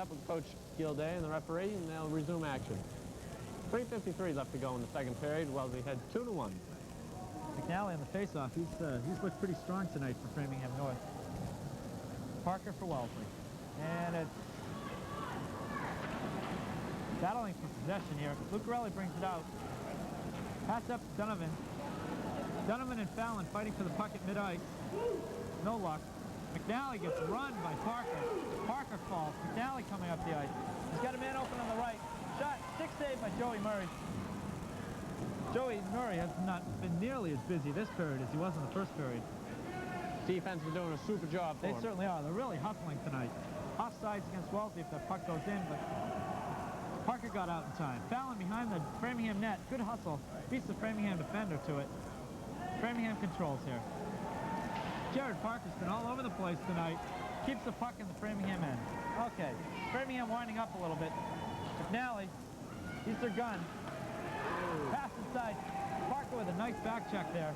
with Coach Gilday and the referee, and they'll resume action. 3:53 left to go in the second period. Wellesley had 2-1. McNally on the face-off. He's looked pretty strong tonight for Framingham North. Parker for Wellesley. And it's battling for possession here. Lucarelli brings it out. Pass up to Donovan. Donovan and Fallon fighting for the puck at mid-ice. No luck. McNally gets run by Parker. Parker falls. McNally coming up the ice. He's got a man open on the right. Shot. Stick save by Joey Murray. Joey Murray has not been nearly as busy this period as he was in the first period. Defense is doing a super job for They him. certainly are. They're really hustling tonight. Offsides against Wellesley if that puck goes in, but Parker got out in time. Fallon behind the Framingham net. Good hustle. Beats the Framingham defender to it. Framingham controls here. Jared Parker's been all over the place tonight. Keeps the puck in the Framingham end. Okay. Framingham winding up a little bit. McNally. He's their gun. Pass inside. Parker with a nice back check there.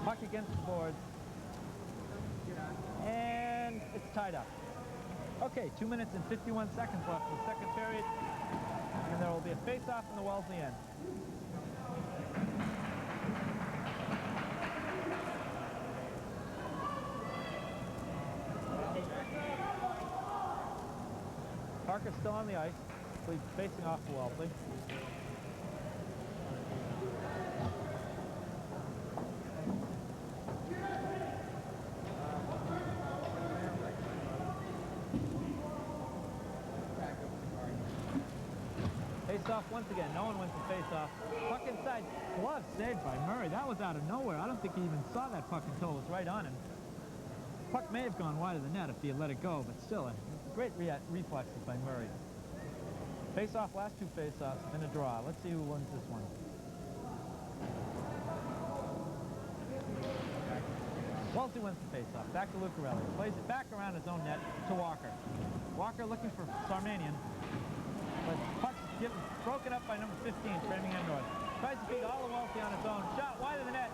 Puck against the boards. And it's tied up. Okay, 2 minutes and 51 seconds left in the second period. And there will be a face-off in the Wellesley end. Parker's still on the ice. He's facing off to Wellesley. Face-off once again. No one wins the face-off. Puck inside. Glove saved by Murray. That was out of nowhere. I don't think he even saw that puck until it was right on him. Puck may have gone wide of the net if he had let it go, but still, a great reflexes by Murray. Face-off, last two face-offs, in a draw. Let's see who wins this one. Wellesley wins the face-off. Back to Lucarelli. Plays it back around his own net to Walker. Walker looking for Sarmanian. But puck's broken up by number 15, Framingham North. Tries to beat all of Wellesley on his own. Shot wide of the net.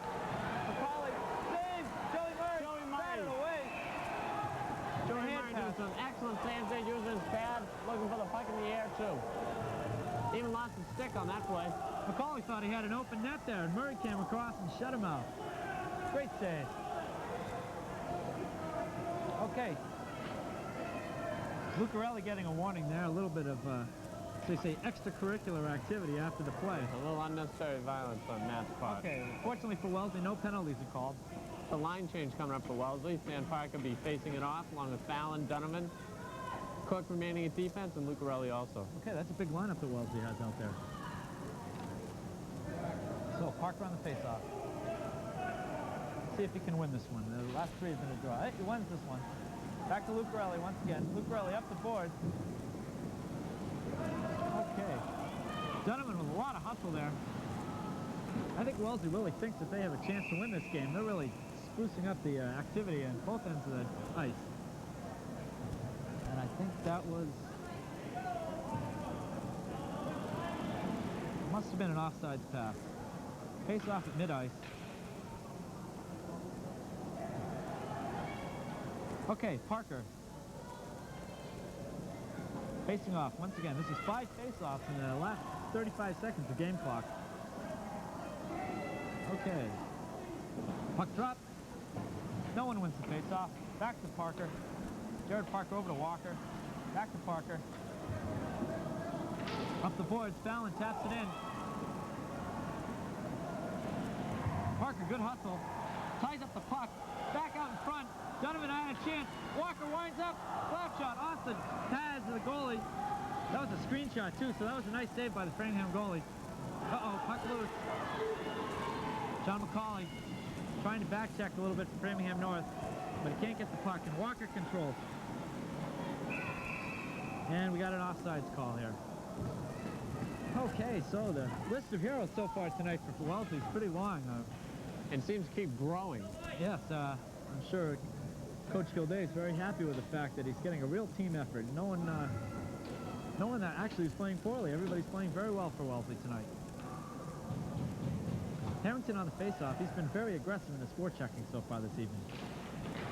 McCauley saves. Joey Murray. Batted away. Joey Murray doing some excellent saves there, using his pad, looking for the puck in the air, too. Even lost his stick on that play. McCauley thought he had an open net there, and Murray came across and shut him out. Great save. Okay. Lucarelli getting a warning there, a little bit of, they say, extracurricular activity after the play. A little unnecessary violence on Matt's part. Okay, fortunately for Wellesley, no penalties are called. The line change coming up for Wellesley. Stan Parker be facing it off, along with Fallon, Donovan, Cook remaining at defense, and Lucarelli also. Okay, that's a big lineup that Wellesley has out there. So, Parker on the face-off. See if he can win this one. The last three have been a draw. Hey, he wins this one. Back to Lucarelli once again. Lucarelli up the board. Okay. Donovan with a lot of hustle there. I think Wellesley really thinks that they have a chance to win this game. They're really sprucing up the activity on both ends of the ice. And I think that was... must have been an offsides pass. Face off at mid-ice. Okay, Parker. Facing off once again. This is 5 face-offs in the last 35 seconds of game clock. Okay. Puck drop. No one wins the face-off. Back to Parker. Jared Parker over to Walker. Back to Parker. Up the boards. Fallon taps it in. Parker, good hustle. Ties up the puck. Back out in front. Donovan had a chance. Walker winds up. Slap shot. Austin pads the goalie. That was a screenshot, too, so that was a nice save by the Framingham goalie. Uh-oh, puck loose. John McCauley trying to back check a little bit for Framingham North, but he can't get the puck, and Walker controls. And we got an offsides call here. Okay, so the list of heroes so far tonight for Wellesley is pretty long. And seems to keep growing. Yes, I'm sure Coach Gilday is very happy with the fact that he's getting a real team effort. No one that actually is playing poorly. Everybody's playing very well for Wellesley tonight. Harrington on the face-off. He's been very aggressive in his forechecking so far this evening.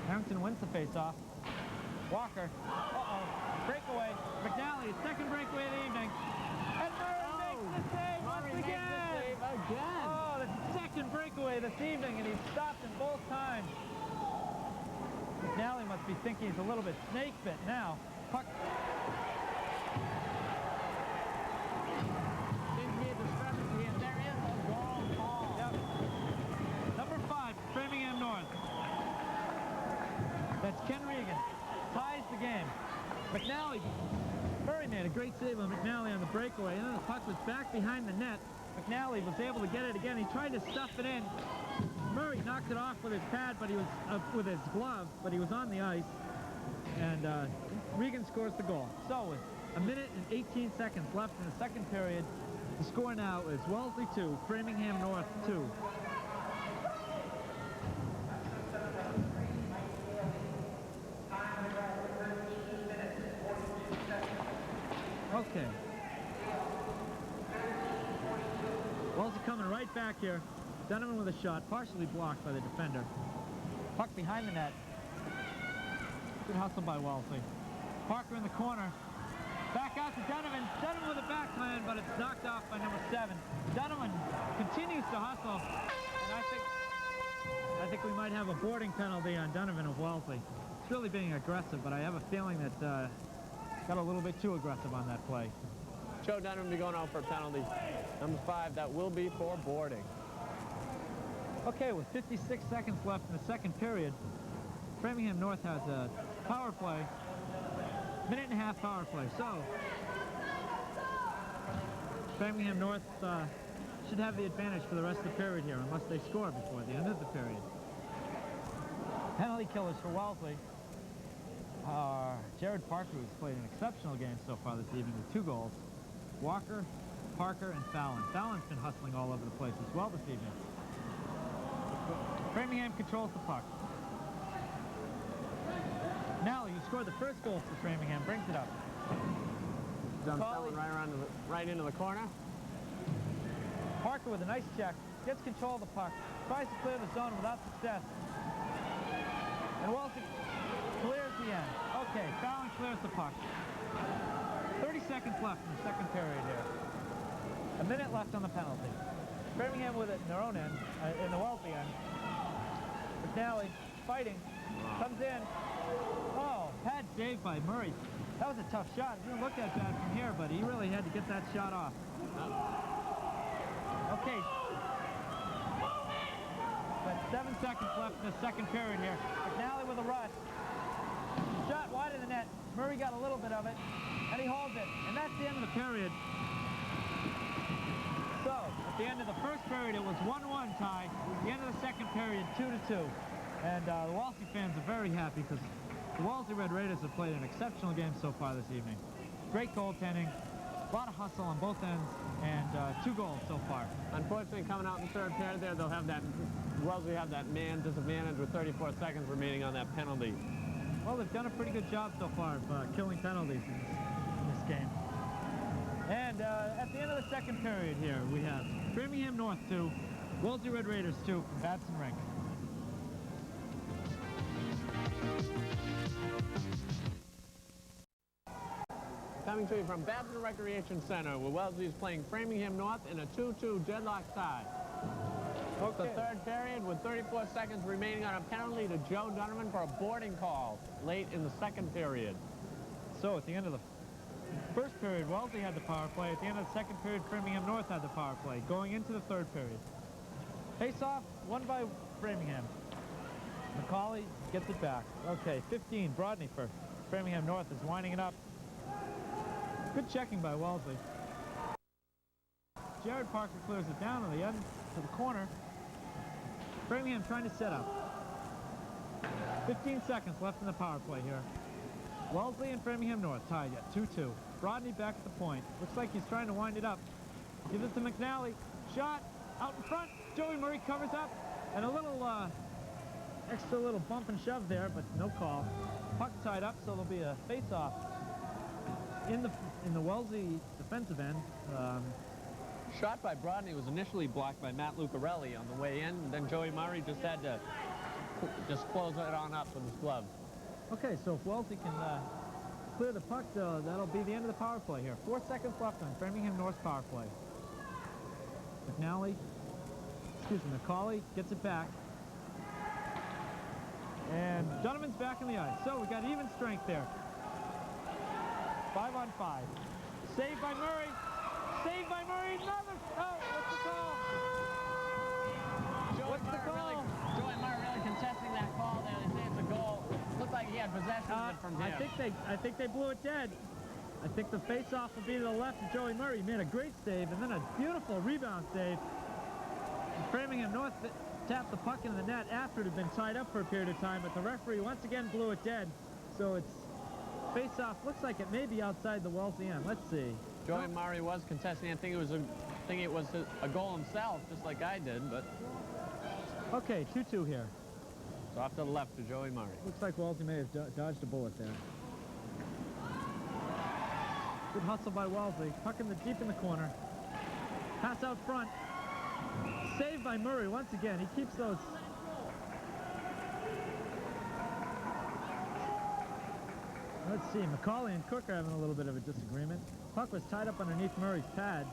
Harrington wins the face-off. Walker. Breakaway. McNally, second breakaway of the evening. And Murray makes the save once again. Oh, the second breakaway this evening, and he's stopped in both times. McNally must be thinking he's a little bit snake bit now. Puck. Seems to be a discrepancy, and there is a goal call. Yep. Number 5, Framingham North. That's Ken Regan. Ties the game. McNally. Murray made a great save on McNally on the breakaway, and then the puck was back behind the net. McNally was able to get it again. He tried to stuff it in. Murray knocked it off with his pad, but he was with his glove, but he was on the ice, and Regan scores the goal. So with a minute and 18 seconds left in the second period, the score now is Wellesley 2, Framingham North 2. Okay. Wellesley coming right back here. Donovan with a shot, partially blocked by the defender. Puck behind the net. Good hustle by Wellesley. Parker in the corner. Back out to Donovan. Donovan with a backhand, but it's knocked off by number 7. Donovan continues to hustle, and I think we might have a boarding penalty on Donovan of Wellesley. It's really being aggressive, but I have a feeling that got a little bit too aggressive on that play. Joe Donovan will be going out for a penalty. Number 5, that will be for boarding. Okay, with 56 seconds left in the second period, Framingham North has a power play, minute and a half power play. So, Framingham North should have the advantage for the rest of the period here, unless they score before the end of the period. Penalty killers for Wellesley. Jared Parker, who's played an exceptional game so far this evening with 2 goals. Walker, Parker, and Fallon. Fallon's been hustling all over the place as well this evening. Framingham controls the puck. Nally, who scored the first goal for Framingham, brings it up. Dumps that one right into the corner. Parker with a nice check, gets control of the puck, tries to clear the zone without success. And Wellesley clears the end. Okay, Fallon clears the puck. 30 seconds left in the second period here. A minute left on the penalty. Framingham with it in their own end, in the Wellesley end. McNally fighting, comes in. Oh, pad saved by Murray. That was a tough shot. It didn't look that bad from here, but he really had to get that shot off. Okay. But 7 seconds left in the second period here. McNally with a rush. Shot wide of the net. Murray got a little bit of it, and he holds it. And that's the end of the period. So, at the end of the first period, it was 1-1 tie. At the end of the second period, 2-2. And the Wellesley fans are very happy because the Wellesley Red Raiders have played an exceptional game so far this evening. Great goaltending, a lot of hustle on both ends, and 2 goals so far. Unfortunately, coming out in the third period there, they'll have that, Wellesley have that man disadvantage with 34 seconds remaining on that penalty. Well, they've done a pretty good job so far of killing penalties in this game. And at the end of the second period here, we have Framingham North 2, Wellesley Red Raiders 2 from Babson Rink. Coming to you from Babson Recreation Center, where Wellesley is playing Framingham North in a 2-2 deadlock tie. Okay. The third period with 34 seconds remaining on a penalty to Joe Donovan for a boarding call late in the second period. So at the end of the first period, Wellesley had the power play. At the end of the second period, Framingham North had the power play. Going into the third period. Face-off, won by Framingham. McCauley gets it back. Okay, 15, Brodney for Framingham North is winding it up. Good checking by Wellesley. Jared Parker clears it down on the end to the corner. Framingham trying to set up. 15 seconds left in the power play here. Wellesley and Framingham North tied at 2-2. Rodney back at the point. Looks like he's trying to wind it up. Gives it to McNally. Shot out in front. Joey Murray covers up. And a little extra little bump and shove there, but no call. Puck tied up, so there'll be a face-off in the Wellesley defensive end. Shot by Brodney was initially blocked by Matt Lucarelli on the way in. Then Joey Murray just had to just close it on up with his glove. Okay, so if Wellesley can clear the puck, that'll be the end of the power play here. 4 seconds left on Framingham North's power play. McNally, McCauley gets it back. And Donovan's back in the ice. So we got even strength there. 5 on 5. Saved by Murray. Saved by Murray. Another. Oh, what's the call? Joey Murray really contesting that call there. They say it's a goal. Looked like he had possession of it from him. I think they blew it dead. I think the face-off will be to the left of Joey Murray. He made a great save and then a beautiful rebound save. And Framingham North tapped the puck into the net after it had been tied up for a period of time, but the referee once again blew it dead. So it's face-off. Looks like it may be outside the Wellesley end. Let's see. Joey Murray was contesting. I think it was a goal himself, just like I did, but... Okay, 2-2 here. So off to the left to Joey Murray. Looks like Wellesley may have dodged a bullet there. Good hustle by Wellesley. Puck in the deep in the corner. Pass out front. Saved by Murray once again. He keeps those. Let's see. McCauley and Cook are having a little bit of a disagreement. Puck was tied up underneath Murray's pad.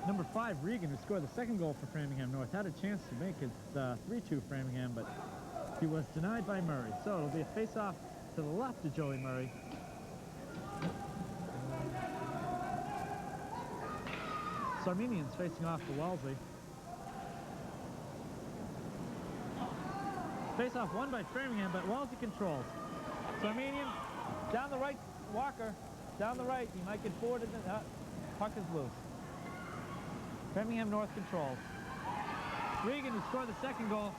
Number 5, Regan, who scored the second goal for Framingham North, had a chance to make it 3-2 Framingham, but he was denied by Murray. So it'll be a face-off to the left of Joey Murray. Sarmenian's facing off to Wellesley. Face-off won by Framingham, but Wellesley controls. Sarmenian down the right, Walker down the right. He might get forward, and puck is loose. Framingham North controls. Regan, who scored the second goal,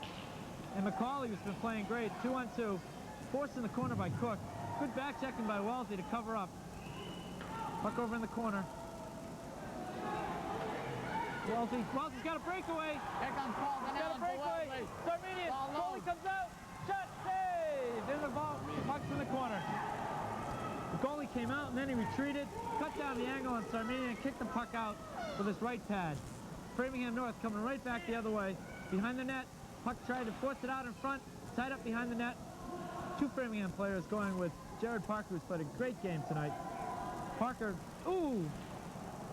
and McCauley, who's been playing great, 2-on-2, forced in the corner by Cook. Good back checking by Wellesley to cover up. Puck over in the corner. Wellesley's got a breakaway. Here comes Paul. He's got a breakaway. Sarmenian, goalie comes out. Shot saved. In the ball. Puck's in the corner. The goalie came out and then he retreated, cut down the angle on Sarmenian and kicked the puck out with his right pad. Framingham North coming right back the other way. Behind the net. Puck tried to force it out in front. Tied up behind the net. 2 Framingham players going with Jared Parker, who's played a great game tonight. Parker, ooh!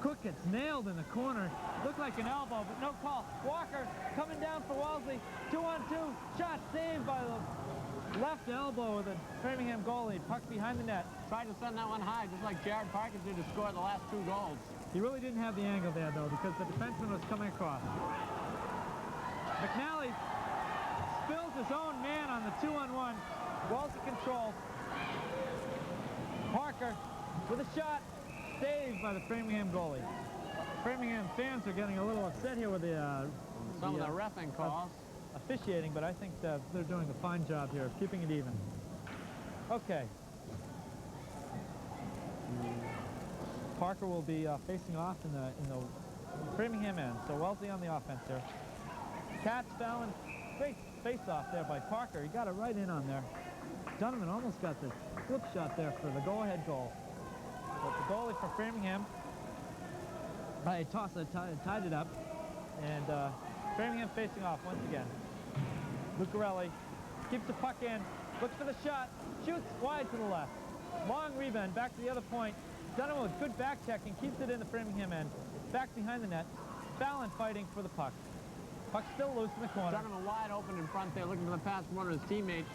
Cook gets nailed in the corner. Looked like an elbow, but no call. Walker coming down for Wellesley. 2-on-2. Shot saved by the left elbow of the Framingham goalie. Puck behind the net. Tried to send that one high, just like Jared Parker did to score the last 2 goals. He really didn't have the angle there, though, because the defenseman was coming across. McNally spills his own man on the 2-on-1. Wellesley control. Parker with a shot. Saved by the Framingham goalie. Framingham fans are getting a little upset here with some of the reffing calls. Officiating, but I think they're doing a fine job here of keeping it even. Okay. Parker will be facing off in the Framingham end. So Wellesley on the offense here. Katz, Fallon, great face-off there by Parker. He got it right in on there. Donovan almost got the flip shot there for the go-ahead goal. But the goalie for Framingham, tied it up, and Framingham facing off once again. Lucarelli keeps the puck in, looks for the shot, shoots wide to the left. Long rebound back to the other point. Donovan with good back checking, keeps it in the Framingham end. Back behind the net. Fallon fighting for the puck. Puck still loose in the corner. Donovan wide open in front there, looking for the pass from one of his teammates.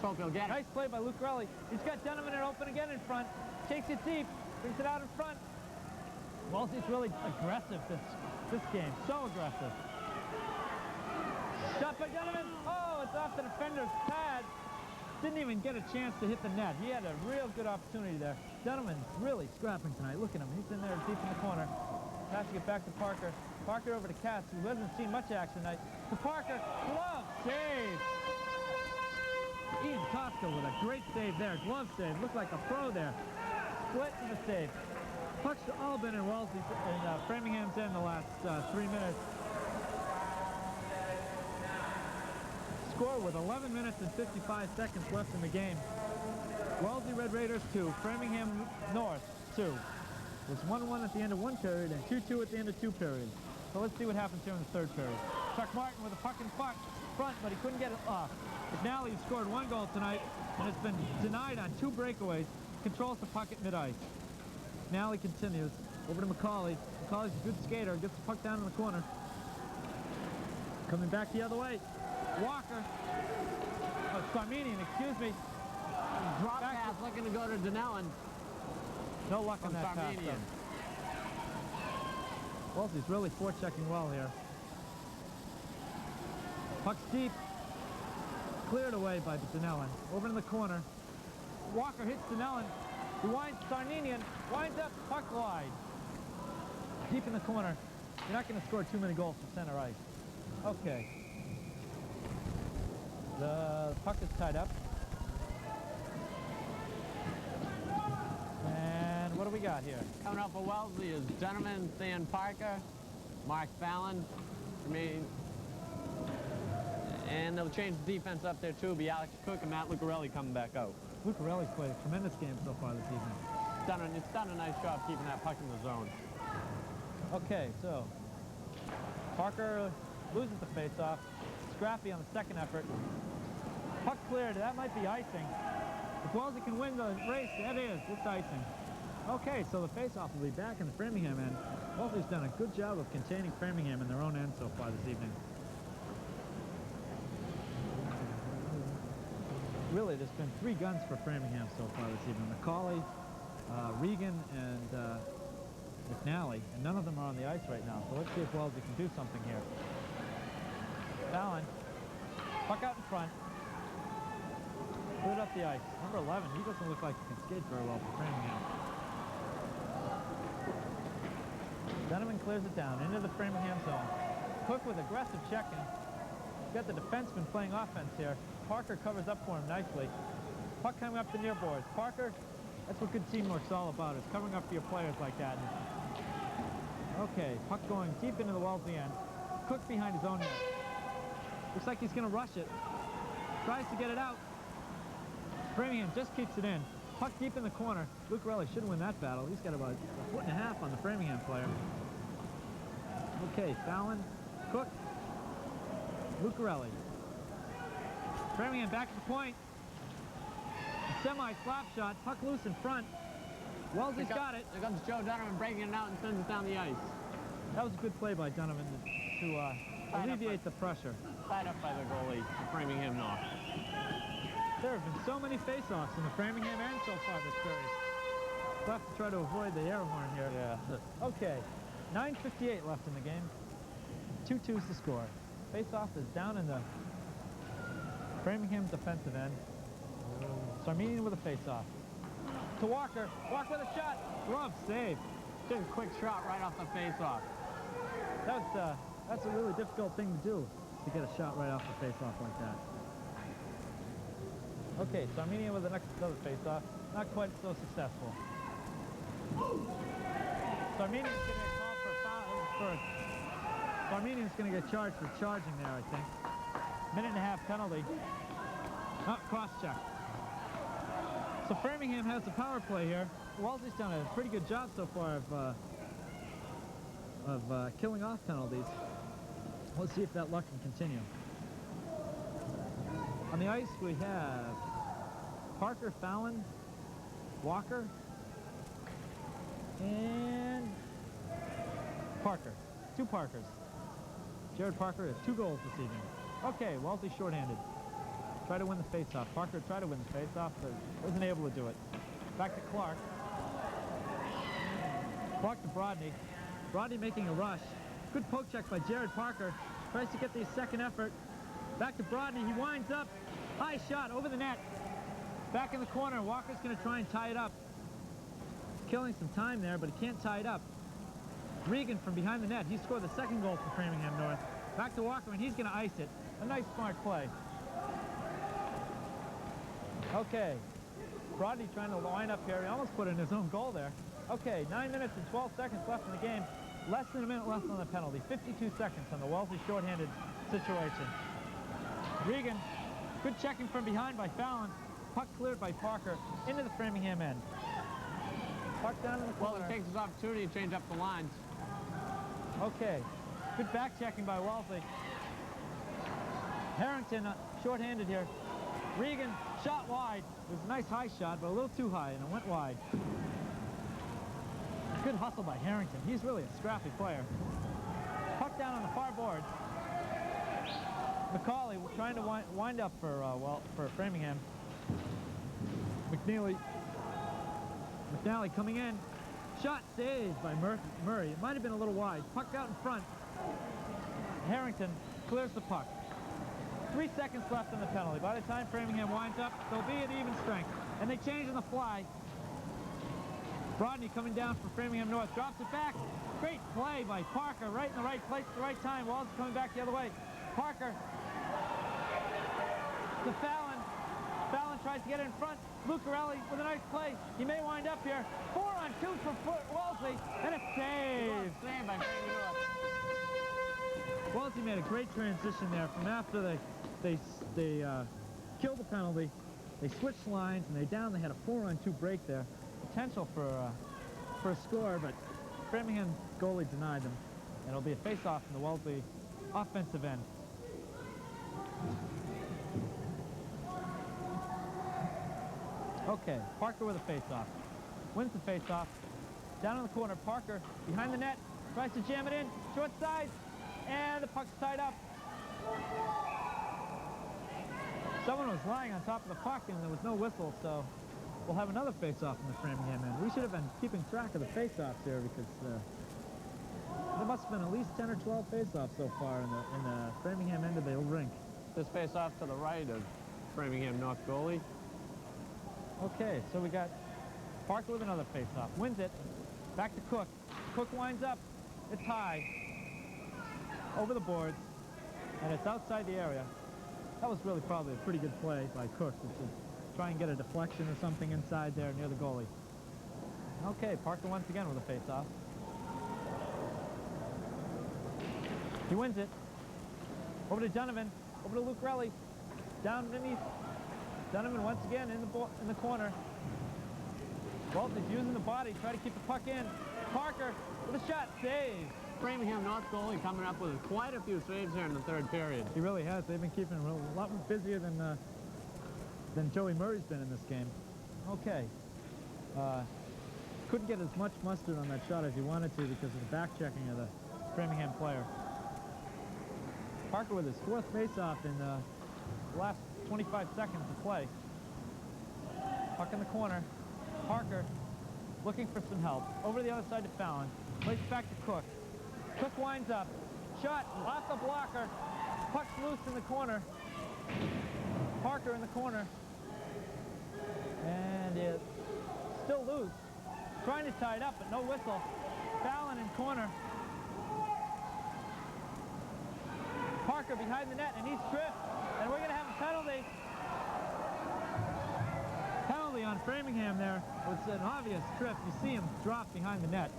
So he'll get it. Nice play by Lucarelli. He's got Donovan in open again in front. Takes it deep, brings it out in front. Wellesley's really aggressive this game, so aggressive. Shot by Donovan. Oh, it's off the defender's pad. Didn't even get a chance to hit the net. He had a real good opportunity there. Donovan's really scrapping tonight. Look at him. He's in there deep in the corner. Passing it back to Parker. Parker over to Katz, who hasn't seen much action tonight. To Parker. Glove. Save. Ian Costco with a great save there. Glove save. Looked like a pro there. Split in the save. Puck's all been in Wellesley in Framingham's end the last 3 minutes. Score with 11 minutes and 55 seconds left in the game. Wellesley Red Raiders 2, Framingham North 2. It was 1-1 at the end of one period and 2-2 at the end of two periods. So let's see what happens here in the third period. Chuck Martin with a puck in front, but he couldn't get it off. McNally scored 1 goal tonight and has been denied on 2 breakaways. Controls the puck at mid-ice. McNally continues over to McCauley. McCauley's a good skater, gets the puck down in the corner. Coming back the other way. Walker. Oh, Sarmenian, excuse me. Drop pass looking to go to Denellen. No luck on that pass. Wellesley's really forechecking well here. Puck's deep. Cleared away by Denellen. Over in the corner. Walker hits Denellen. He winds Sarmenian. Winds up. Puck wide. Deep in the corner. You're not going to score too many goals from center ice. Okay. The puck is tied up. And what do we got here? Coming up for Wellesley is Donovan Than Parker, Mark Fallon. And they'll change the defense up there too. Be Alex Cook and Matt Lucarelli coming back out. Lucarelli's played a tremendous game so far this evening. It's done a nice job keeping that puck in the zone. Okay, so Parker loses the face-off. Scrappy on the second effort. Puck cleared. That might be icing. If Wellesley can win the race, that is. It's icing. Okay, so the face-off will be back in the Framingham end. Wellesley's done a good job of containing Framingham in their own end so far this evening. Really, there's been 3 guns for Framingham so far this evening. McCauley, Regan, and McNally, and none of them are on the ice right now. So let's see if Wellesley can do something here. Fallon, puck out in front. Put it up the ice. Number 11, he doesn't look like he can skate very well for Framingham. Donovan clears it down into the Framingham zone. Cook with aggressive checking. Got the defenseman playing offense here. Parker covers up for him nicely. Puck coming up the near boards. Parker, that's what good teamwork's all about, is covering up for your players like that. Okay, puck going deep into the Wellesley end. Cook behind his own net. Looks like he's going to rush it. Tries to get it out. Framingham just keeps it in. Puck deep in the corner. Lucarelli should win that battle. He's got about 1.5 feet on the Framingham player. Okay, Fallon, Cook, Lucarelli. Framingham back to the point. A semi-slap shot. Puck loose in front. Wellesley's got it. There comes Joe Donovan breaking it out and sends it down the ice. That was a good play by Donovan to alleviate the pressure. Tied up by the goalie for Framingham North. There have been so many face-offs in the Framingham end so far this period. We'll have to try to avoid the air horn here. Yeah. Okay, 9:58 left in the game. 2-2's the score. Face-off is down in the Framingham defensive end. Sarmenian with a face-off. To Walker. Walker with a shot. Glove save. Just a quick shot right off the face-off. That's a really difficult thing to do, to get a shot right off the face-off like that. Okay, Sarmenian with another face-off. Not quite so successful. Sarmenian's going to get called for Sarmenian's going to get charged for charging there, I think. 1.5-minute penalty. Cross-check. So Framingham has the power play here. Wellesley's done a pretty good job so far of killing off penalties. Let's see if that luck can continue. On the ice we have Parker, Fallon, Walker, and Parker. 2 Parkers. Jared Parker has 2 goals this evening. Okay, Wellesley shorthanded. Try to win the faceoff. Parker tried to win the faceoff, but wasn't able to do it. Back to Clark. Clark to Brodney. Brodney making a rush. Good poke check by Jared Parker. Tries to get the second effort. Back to Brodney. He winds up. High shot over the net. Back in the corner. Walker's going to try and tie it up. Killing some time there, but he can't tie it up. Regan from behind the net. He scored the second goal for Framingham North. Back to Walker, and he's going to ice it. A nice, smart play. Okay. Rodney trying to line up here. He almost put in his own goal there. Okay, 9 minutes and 12 seconds left in the game. Less than a minute left on the penalty. 52 seconds on the Wellesley shorthanded situation. Regan, good checking from behind by Fallon. Puck cleared by Parker into the Framingham end. Puck down in the corner. Well, he takes his opportunity to change up the lines. Okay, good back checking by Wellesley. Harrington shorthanded here. Regan shot wide. It was a nice high shot, but a little too high, and it went wide. Good hustle by Harrington. He's really a scrappy player. Puck down on the far boards. McCauley trying to wind up for Framingham. McNally coming in. Shot saved by Murray. It might have been a little wide. Puck out in front. Harrington clears the puck. 3 seconds left in the penalty. By the time Framingham winds up, they'll be at even strength. And they change on the fly. Rodney coming down for Framingham North. Drops it back. Great play by Parker. Right in the right place at the right time. Walls coming back the other way. Parker to Fallon. Fallon tries to get it in front. Lucarelli with a nice play. He may wind up here. 4-on-2 for Wellesley. And a save. Save by Framingham North. Wellesley made a great transition there from after they killed the penalty. They switched lines and they had a 4-on-2 break there. Potential for a score, but Framingham goalie denied them. And it'll be a face-off in the Wellesley offensive end. Okay, Parker with a face-off. Wins the face-off. Down in the corner, Parker behind the net, tries to jam it in, short side, and the puck's tied up. Someone was lying on top of the puck and there was no whistle, so we'll have another face-off in the Framingham end. We should have been keeping track of the face-offs here because there must have been at least 10 or 12 face-offs so far in the Framingham end of the old rink. This face-off to the right of Framingham North goalie. Okay, so we got Parker with another face-off. Wins it. Back to Cook. Cook winds up. It's high. Over the boards. And it's outside the area. That was really probably a pretty good play by Cook to try and get a deflection or something inside there near the goalie. Okay, Parker once again with a face-off. He wins it. Over to Donovan. Over to Lucarelli. Down underneath. Donovan once again in the corner. Wellesley's using the body, try to keep the puck in. Parker with a shot, save. Framingham North goalie coming up with quite a few saves here in the third period. He really has. They've been keeping him a lot more busier than Joey Murray's been in this game. Okay. Couldn't get as much mustard on that shot as he wanted to because of the back checking of the Framingham player. Parker with his fourth face-off in the last 25 seconds of play. Puck in the corner. Parker looking for some help. Over the other side to Fallon. Plays back to Cook. Cook winds up. Shot off the blocker. Puck's loose in the corner. Parker in the corner. And it's still loose. Trying to tie it up, but no whistle. Fallon in corner. Parker behind the net, and he's tripped. And we're going to have a penalty. Penalty on Framingham there. It was an obvious trip. You see him drop behind the net.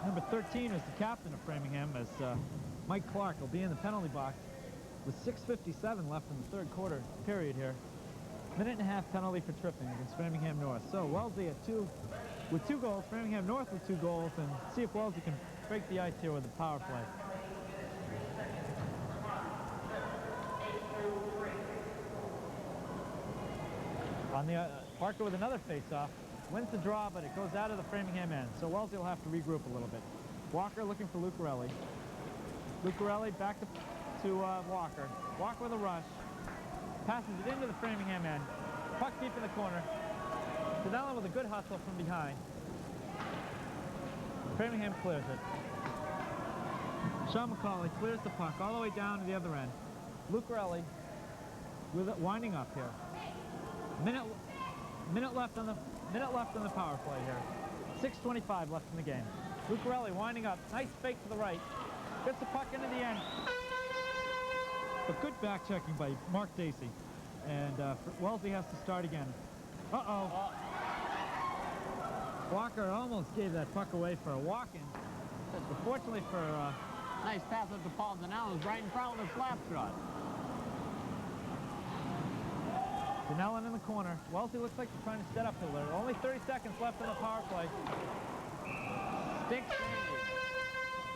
Number 13 is the captain of Framingham, as Mike Clark will be in the penalty box with 6:57 left in the third quarter period here. Minute and a half penalty for tripping against Framingham North. So Wellesley with two goals, Framingham North with 2 goals, and see if Wellesley can break the ice here with the power play. On the Parker with another face-off. Wins the draw, but it goes out of the Framingham end. So Wellesley will have to regroup a little bit. Walker looking for Lucarelli. Lucarelli back to Walker. Walker with a rush. Passes it into the Framingham end. Puck deep in the corner. Sedella with a good hustle from behind. Framingham clears it. Sean McCauley clears the puck all the way down to the other end. Lucarelli with it winding up here. Minute left on the power play here. 6:25 left in the game. Lucarelli winding up. Nice fake to the right. Gets the puck into the end. But good back checking by Mark Dacey. And Wellesley has to start again. Uh-oh. Walker almost gave that puck away for a walk-in. But fortunately for... Nice pass up to Paul Donnell, who's right in front with a slap shot. Donnell in the corner. Wellesley looks like they're trying to set up here. Only 30 seconds left in the power play. Stick save.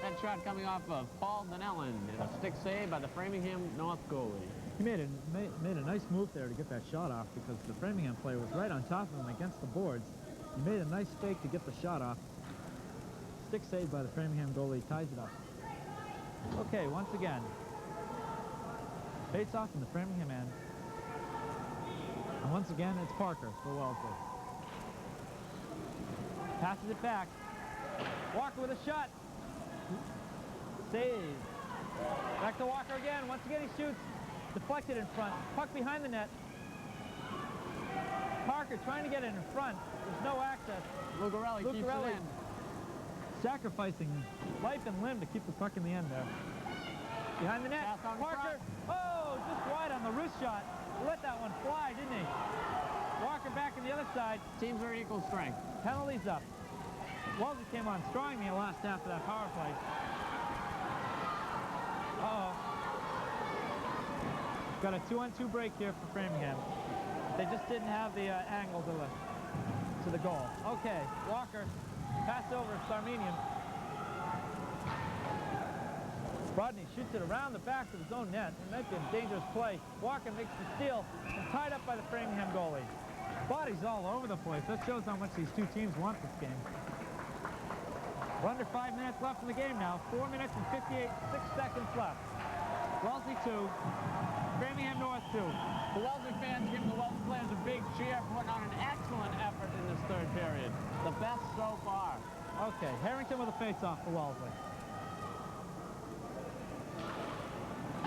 That shot coming off of Paul Donnell, and a stick save by the Framingham North goalie. He made a nice move there to get that shot off because the Framingham player was right on top of him against the boards. He made a nice fake to get the shot off. Stick saved by the Framingham goalie, ties it up. Okay, once again. Face off in the Framingham end. And once again, it's Parker for Wellesley. Passes it back. Walker with a shot. Save. Back to Walker again. Once again, he shoots. Deflected in front. Puck behind the net. Parker trying to get it in front. There's no access. Lucarelli keeps it in. Sacrificing life and limb to keep the puck in the end there. Behind the net. Parker. Oh, just wide on the wrist shot. He let that one fly, didn't he? Walker back on the other side. Teams are equal strength. Penalties up. Wellesley came on strong in the last half of that power play. Uh-oh. Got a 2-on-2 break here for Framingham. They just didn't have the angle to the goal. Okay, Walker, pass over Sarminian. Rodney shoots it around the back of his own net. It might be a dangerous play. Walker makes the steal and tied up by the Framingham goalie. Bodies all over the place. That shows how much these two teams want this game. We're under 5 minutes left in the game now. 4 minutes and 6 seconds left. Wellesley 2, Framingham North 2. The Wellesley fans give the Wellesley players a big cheer for putting on an excellent effort in this third period. The best so far. Okay, Harrington with a face-off for Wellesley.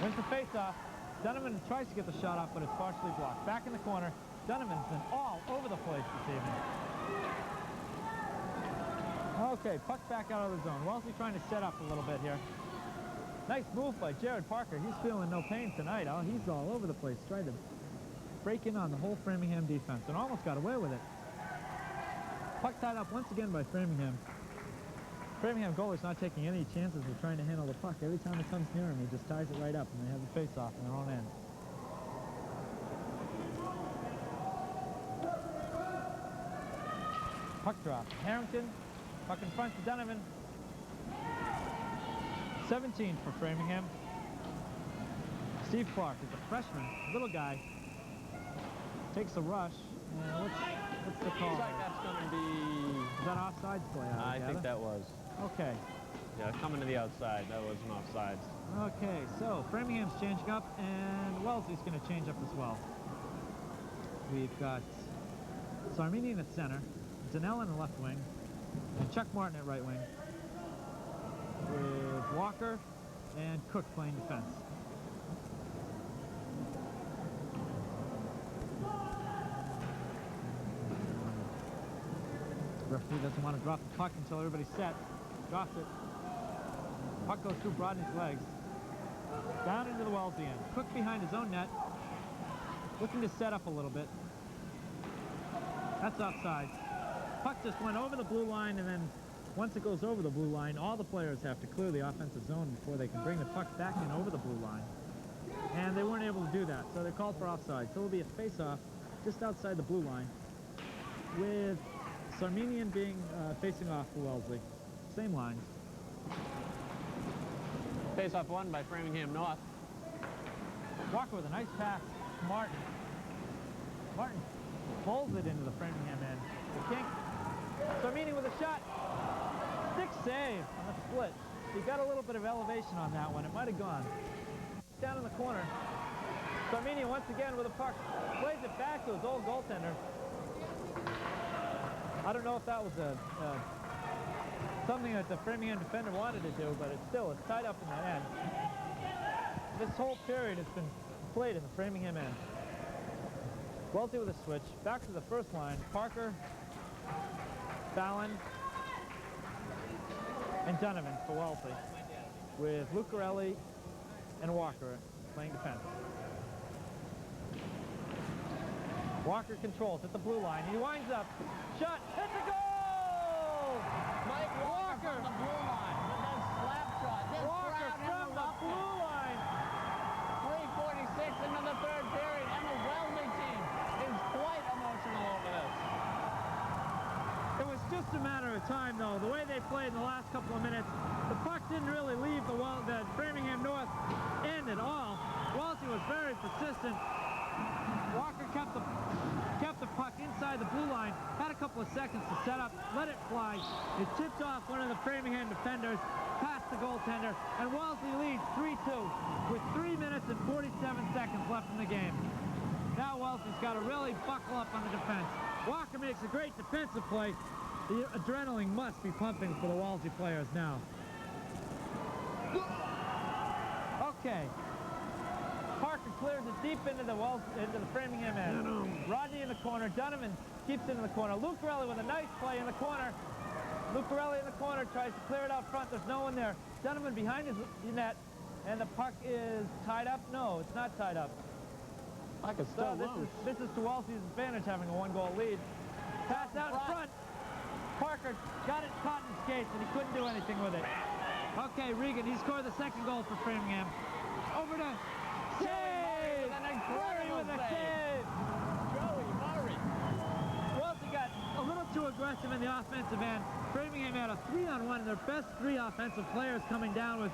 Wins the face-off. Donovan tries to get the shot off, but it's partially blocked. Back in the corner. Donovan's been all over the place this evening. Okay, puck back out of the zone. Wellesley trying to set up a little bit here. Nice move by Jared Parker. He's feeling no pain tonight. Oh, he's all over the place, trying to break in on the whole Framingham defense and almost got away with it. Puck tied up once again by Framingham. Framingham goalie's not taking any chances of trying to handle the puck. Every time it comes near him, he just ties it right up, and they have the face-off in their own end. Puck drop. Harrington. Puck in front to Donovan. 17 for Framingham. Steve Clark is a freshman, little guy. Takes a rush. What's the call? Looks like that's going to be... Is that offsides play? I think that was. Okay. Yeah, coming to the outside. That was an offsides. Okay, so Framingham's changing up, and Wellesley's going to change up as well. We've got Sarminian at center, Donnell in the left wing, and Chuck Martin at right wing, with Walker and Cook playing defense. Referee doesn't want to drop the puck until everybody's set. Drops it. Puck goes through Brodney's legs. Down into the Wellesley end. Cook behind his own net. Looking to set up a little bit. That's offside. Puck just went over the blue line, and then once it goes over the blue line, all the players have to clear the offensive zone before they can bring the puck back in over the blue line. And they weren't able to do that, so they called for offside. So it'll be a face-off just outside the blue line, with Sarminian being facing off for Wellesley. Same lines. Face-off won by Framingham North. Walker with a nice pass to Martin. Martin pulls it into the Framingham end. The kink. Sarminian with a shot. Stick save on the split. He got a little bit of elevation on that one. It might have gone. Down in the corner. Sarminian once again with a puck. Plays it back to his old goaltender. I don't know if that was something that the Framingham defender wanted to do, but it's tied up in that end. This whole period has been played in the Framingham end. Wellesley with a switch. Back to the first line. Parker, Fallon, and Donovan for Wellesley, with Lucarelli and Walker playing defense. Walker controls at the blue line. He winds up. Shot. Hits a goal! Mike Walker from the blue line with that slap shot. This Walker crowd from the interrupted. blue line. 3:46 into the third period, and the Wellesley team is quite emotional over this. It was just a matter of time, though. The way they played in the last couple of minutes, the puck didn't really leave the Framingham North end at all. Wellesley was very persistent. Walker kept the puck inside the blue line, had a couple of seconds to set up, let it fly. It tipped off one of the Framingham defenders, past the goaltender, and Wellesley leads 3-2 with 3 minutes and 47 seconds left in the game. Now Wellesley's got to really buckle up on the defense. Walker makes a great defensive play. The adrenaline must be pumping for the Wellesley players now. Okay. Parker clears it deep into the Framingham end. Rodney in the corner. Donovan keeps it in the corner. Lucarelli with a nice play in the corner. Lucarelli in the corner tries to clear it out front. There's no one there. Donovan behind his net, and the puck is tied up. No, it's not tied up. Puck is still loose. This is to Wellesley's advantage, having a 1-goal lead. Pass out in front. Parker got it caught in skates, and he couldn't do anything with it. Okay, Regan, he scored the second goal for Framingham. Over to save! Murray with a save! Joey Murray. Wellesley got a little too aggressive in the offensive end. Framingham had a 3-on-1, and their best 3 offensive players coming down with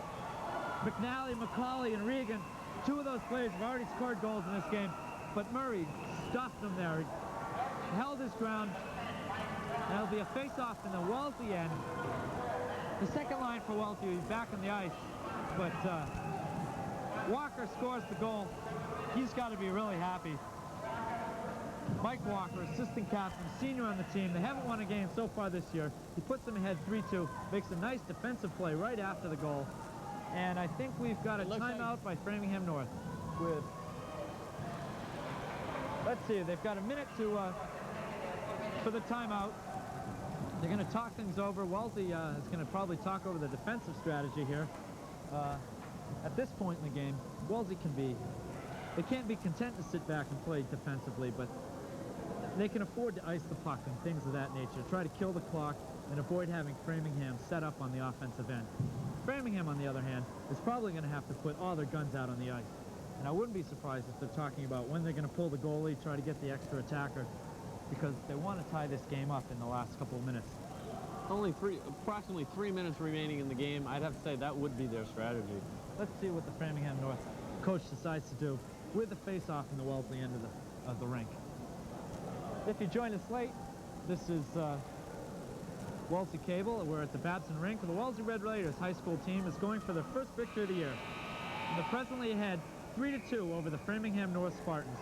McNally, McCauley, and Regan. 2 of those players have already scored goals in this game, but Murray stuffed them there. He held his ground. And it'll be a face-off in the Wellesley end. The second line for Wellesley will be back on the ice, but Walker scores the goal. He's got to be really happy. Mike Walker, assistant captain, senior on the team. They haven't won a game so far this year. He puts them ahead 3-2, makes a nice defensive play right after the goal. And I think we've got a timeout by Framingham North with, let's see, they've got a minute for the timeout. They're going to talk things over. Wellesley is going to probably talk over the defensive strategy here. At this point in the game, Wellesley they can't be content to sit back and play defensively, but they can afford to ice the puck and things of that nature, try to kill the clock and avoid having Framingham set up on the offensive end. Framingham, on the other hand, is probably going to have to put all their guns out on the ice. And I wouldn't be surprised if they're talking about when they're going to pull the goalie, try to get the extra attacker, because they want to tie this game up in the last couple of minutes. Only approximately 3 minutes remaining in the game. I'd have to say that would be their strategy. Let's see what the Framingham North coach decides to do with the face-off in the Wellesley end of the rink. If you join us late, this is Wellesley Cable. We're at the Babson Rink. The Wellesley Red Raiders high school team is going for their first victory of the year. And they're presently ahead 3-2 over the Framingham North Spartans.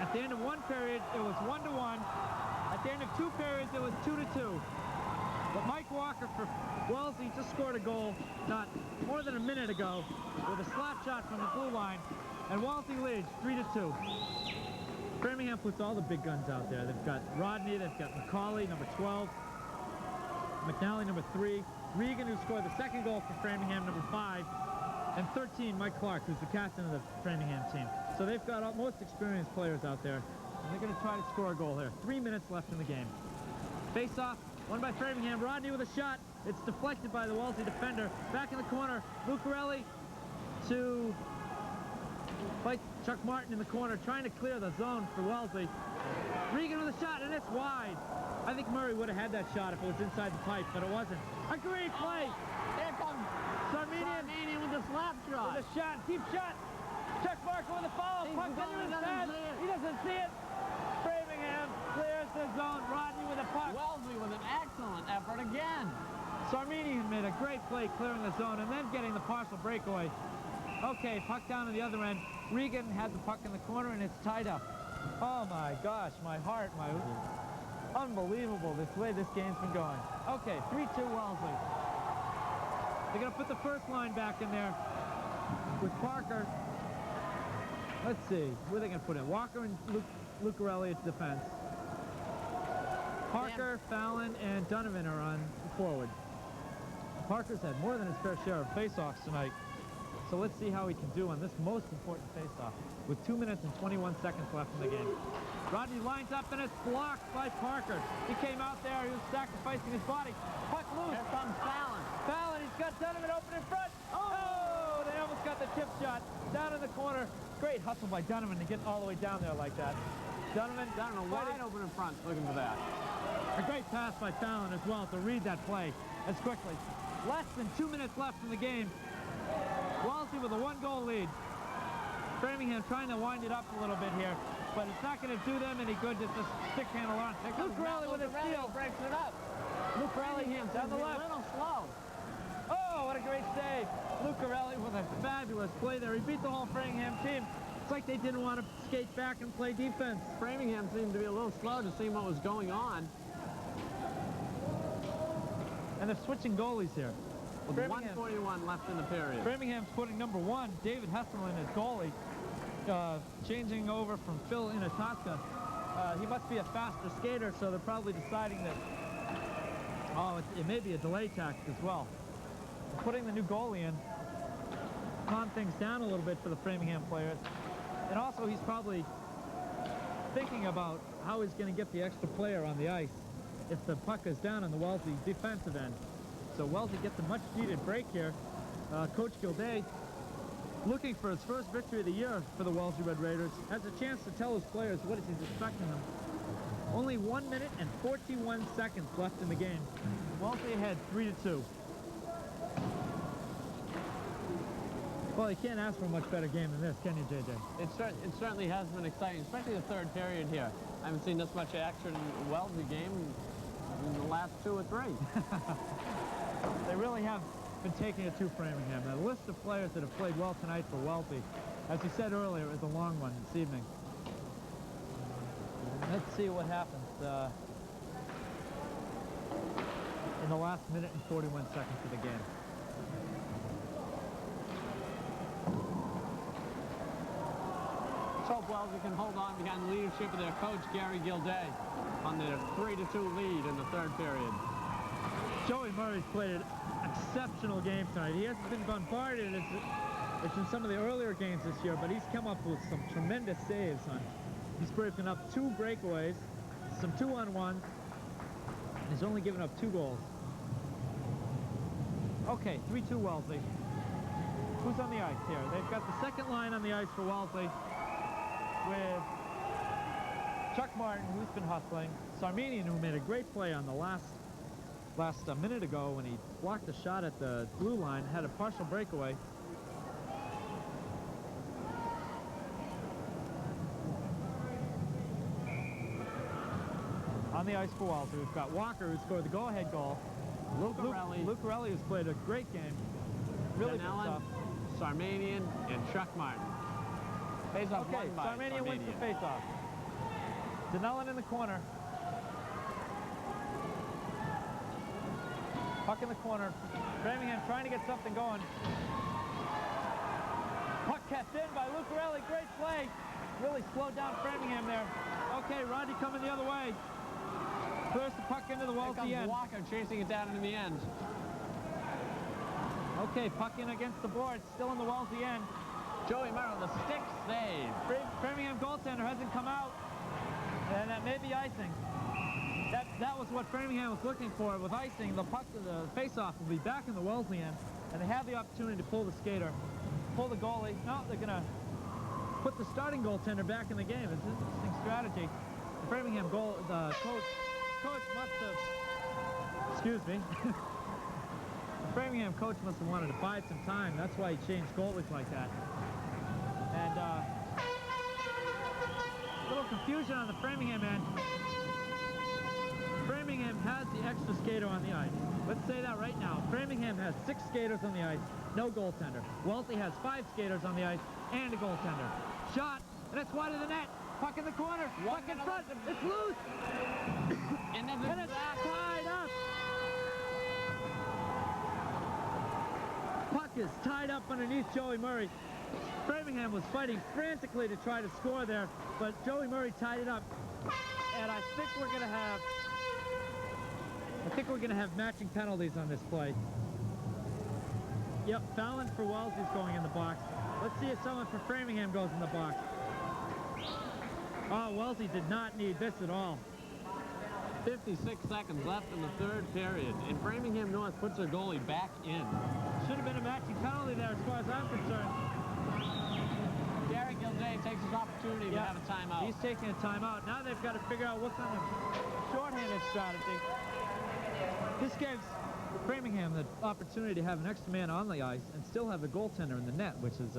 At the end of one period, it was 1-1. At the end of 2 periods, it was 2-2. But Mike Walker for Wellesley just scored a goal not more than a minute ago with a slap shot from the blue line, and Wellesley leads 3-2. Framingham puts all the big guns out there. They've got Rodney, they've got McCauley, number 12, McNally, number 3, Regan, who scored the second goal for Framingham, number 5, and 13, Mike Clark, who's the captain of the Framingham team. So they've got most experienced players out there, and they're going to try to score a goal here. 3 minutes left in the game. Face-off, won by Framingham. Rodney with a shot. It's deflected by the Wellesley defender. Back in the corner, Lucarelli to fight Chuck Martin in the corner, trying to clear the zone for Wellesley. Regan with a shot, and it's wide. I think Murray would have had that shot if it was inside the pipe, but it wasn't. A great play. Here comes Sarminian with the slap shot. With a shot, deep shot. Chuck Martin with a follow. Puck into his head. He doesn't see it. Framingham clears the zone. Rodney with a puck. Wellesley with an excellent effort again. Sarminian made a great play clearing the zone and then getting the partial breakaway. Okay, puck down to the other end. Regan had the puck in the corner, and it's tied up. Oh my gosh, my heart, unbelievable this way this game's been going. Okay, 3-2 Wellesley. They're going to put the first line back in there with Parker. Let's see, where are they going to put it? Walker and Lucarelli at defense. Parker, Fallon, and Donovan are on forward. Parker's had more than his fair share of face-offs tonight. So let's see how he can do on this most important faceoff with 2 minutes and 21 seconds left in the game. Rodney lines up and it's blocked by Parker. He came out there, he was sacrificing his body. Puck loose. Here comes Fallon. Fallon, he's got Donovan open in front. Oh, they almost got the tip shot down in the corner. Great hustle by Donovan to get all the way down there like that. Donovan wide open in front, looking for that. A great pass by Fallon as well to read that play as quickly. Less than 2 minutes left in the game. Wellesley with a 1-goal lead. Framingham trying to wind it up a little bit here, but it's not going to do them any good just to stick handle on. Luke Raleigh with a steal. Breaks it up. Luke Raleigh down the left. A little slow. Oh, what a great save. Luke Raleigh with a fabulous play there. He beat the whole Framingham team. It's like they didn't want to skate back and play defense. Framingham seemed to be a little slow to see what was going on. And they're switching goalies here. With 1:41 left in the period. Framingham's putting number 1, David Hesselman, as goalie. Changing over from Phil Inataska. He must be a faster skater, so they're probably deciding that, it may be a delay tactic as well. Putting the new goalie in, calm things down a little bit for the Framingham players. And also he's probably thinking about how he's going to get the extra player on the ice if the puck is down on the Wellesley defensive end. So Wellesley gets a much-needed break here. Coach Gilday, looking for his first victory of the year for the Wellesley Red Raiders, has a chance to tell his players what he's expecting them. Only 1 minute and 41 seconds left in the game. Wellesley ahead 3-2. Well, you can't ask for a much better game than this, can you, JJ? It certainly has been exciting, especially the third period here. I haven't seen this much action in a Wellesley game in the last 2 or 3. They really have been taking it to Framingham. The list of players that have played well tonight for Wellesley, as you said earlier, is a long one this evening. Let's see what happens in the last minute and 41 seconds of the game. Let's hope Wellesley can hold on behind the leadership of their coach, Gary Gilday, on their 3-2 lead in the third period. Joey Murray's played an exceptional game tonight. He hasn't been bombarded as in some of the earlier games this year, but he's come up with some tremendous saves. He's broken up 2 breakaways, some 2-on-1s. He's only given up 2 goals. Okay, 3-2 Wellesley. Who's on the ice here? They've got the second line on the ice for Wellesley with Chuck Martin, who's been hustling, Sarmenian, who made a great play on the last minute ago when he blocked a shot at the blue line, had a partial breakaway. On the ice for Wellesley, we've got Walker, who scored the go-ahead goal. Luke Raleigh has played a great game. Really been tough. Sarmenian, and Chuck Martin. Face-off won by Sarmenian wins the face-off. Denellen in the corner. Puck in the corner. Framingham trying to get something going. Puck kept in by Luke Raleigh. Great play. Really slowed down Framingham there. Okay, Rodney coming the other way. Clears the puck into the Wellesley end. Walker chasing it down into the end. Okay, puck in against the boards. Still in the Wellesley end. Joey Murray, the stick save. Framingham goaltender hasn't come out. And that may be icing. That was what Framingham was looking for. With icing, the puck, the face-off will be back in the Wellesley end, and they have the opportunity to pull the skater, pull the goalie. No, they're going to put the starting goaltender back in the game. It's an interesting strategy. The Framingham coach must have, excuse me, the Framingham coach must have wanted to bide some time. That's why he changed goalies like that. And a little confusion on the Framingham end. Framingham has the extra skater on the ice. Let's say that right now. Framingham has 6 skaters on the ice, no goaltender. Wellesley has 5 skaters on the ice and a goaltender. Shot, and it's wide of the net. Puck in the corner, puck in front, it's loose. And it's tied up. Puck is tied up underneath Joey Murray. Framingham was fighting frantically to try to score there, but Joey Murray tied it up. And I think we're going to have matching penalties on this play. Yep, Fallon for Wellesley's going in the box. Let's see if someone for Framingham goes in the box. Oh, Wellesley did not need this at all. 56 seconds left in the third period, and Framingham North puts their goalie back in. Should have been a matching penalty there as far as I'm concerned. Gary Gilday takes his opportunity to have a timeout. He's taking a timeout. Now they've got to figure out what kind of shorthanded strategy. This gives Framingham the opportunity to have an extra man on the ice and still have the goaltender in the net, which is,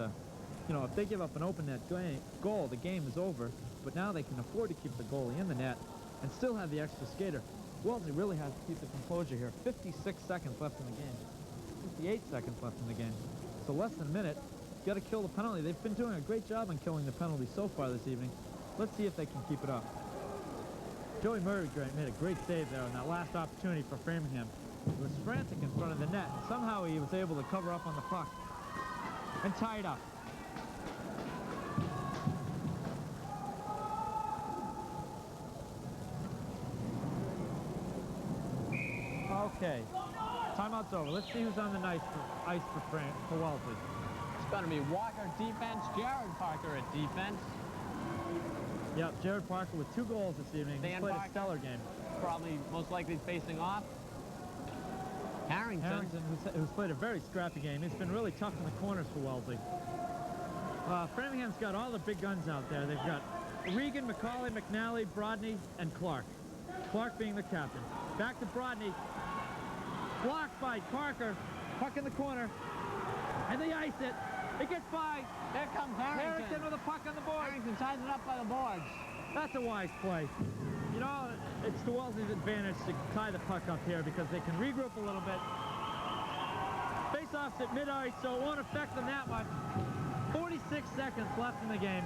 you know, if they give up an open net goal, the game is over. But now they can afford to keep the goalie in the net and still have the extra skater. Wellesley really has to keep the composure here. 56 seconds left in the game. 58 seconds left in the game. So less than a minute. Got to kill the penalty. They've been doing a great job on killing the penalty so far this evening. Let's see if they can keep it up. Joey Murray made a great save there on that last opportunity for Framingham. He was frantic in front of the net. Somehow he was able to cover up on the puck and tie it up. Okay, timeout's over. Let's see who's on the ice for Wellesley. It's going to be Walker defense, Jared Parker at defense. Yep, Jared Parker with 2 goals this evening. He's played a stellar game. Probably most likely facing off. Harrington, who's played a very scrappy game. He's been really tough in the corners for Wellesley. Framingham's got all the big guns out there. They've got Regan, McCauley, McNally, Brodney, and Clark. Clark being the captain. Back to Brodney. Blocked by Parker. Puck in the corner. And they ice it. It gets by. There comes Harrington. Harrington with a puck on the board. Harrington ties it up by the boards. That's a wise play. You know, it's to Wellesley's advantage to tie the puck up here because they can regroup a little bit. Face-offs at mid-ice, so it won't affect them that much. 46 seconds left in the game.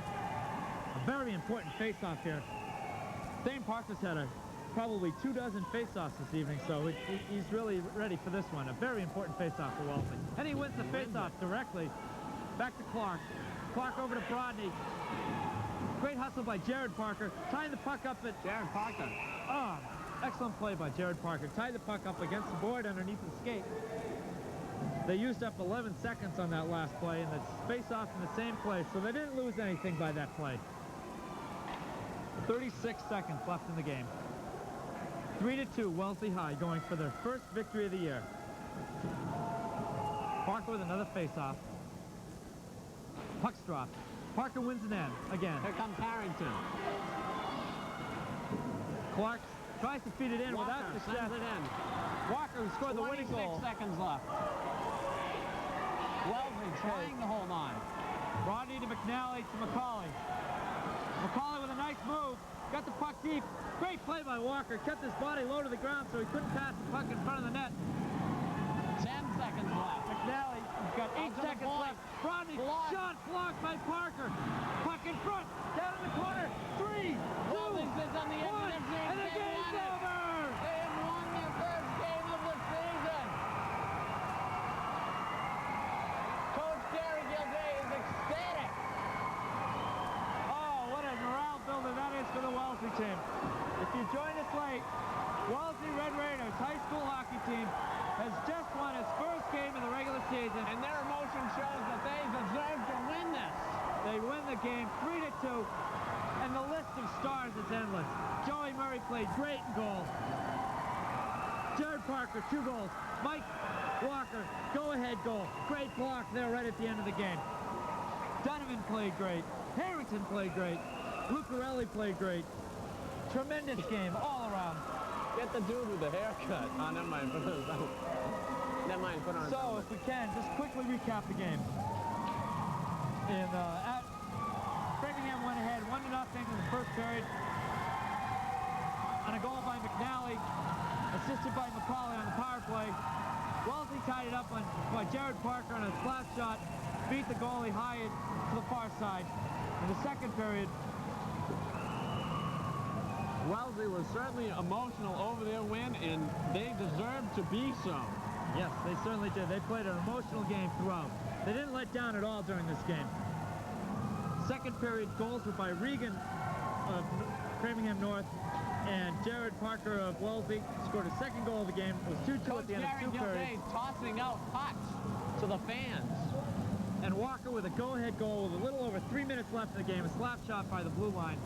A very important face-off here. Dane Parker's had probably 24 face-offs this evening, so he's really ready for this one. A very important face-off for Wellesley. And he wins the face-off directly. Back to Clark. Clark over to Brodney. Great hustle by Jared Parker. Tying the puck up at Jared Parker. Oh, excellent play by Jared Parker. Tied the puck up against the board underneath the skate. They used up 11 seconds on that last play, and it's face-off in the same place, so they didn't lose anything by that play. 36 seconds left in the game. 3-2, Wellesley High going for their first victory of the year. Parker with another face-off. Puck's dropped. Parker wins it in again. Here comes Harrington. Clark tries to feed it in Walker without success. sends it in. Walker, who scored the winning goal. 26 seconds left. Wellesley trying to hold on. Rodney to McNally to McCauley. McCauley with a nice move. Got the puck deep. Great play by Walker. Kept his body low to the ground so he couldn't pass the puck in front of the net. 10 seconds left. McNally, he's got 8 seconds left. Rodney, shot blocked by Parker. Puck in front. Down in the corner. 3, 2, 1, and the game's over. They have won their first game of the season. Coach Gary Gilday is ecstatic. Oh, what a morale builder that is for the Wellesley team. If you join us late, Wellesley Red Raiders high school hockey team has just won its first game of the regular season. And their emotion shows that they deserve to win this. They win the game 3-2, and the list of stars is endless. Joey Murray played great in goal. Jared Parker, 2 goals. Mike Walker, go-ahead goal. Great block there right at the end of the game. Donovan played great. Harrington played great. Lucarelli played great. Tremendous game all around. Get the dude with the haircut. Oh, never mind. Never mind. Put on. So, if we can, just quickly recap the game. Framingham went ahead 1-0 in the first period. On a goal by McNally, assisted by McCauley on the power play. Wellesley tied it up by Jared Parker on a slap shot. Beat the goalie Hyatt to the far side. In the second period, Wellesley was certainly emotional over their win, and they deserved to be so. yes, they certainly did. They played an emotional game throughout. They didn't let down at all during this game. Second period goals were by Regan of Framingham North and Jared Parker of Wellesley. Scored a second goal of the game. It was 2-2 at the end of 2 periods. Tossing out pucks. to the fans. And Walker with a go-ahead goal with a little over 3 minutes left in the game. A slap shot by the blue line.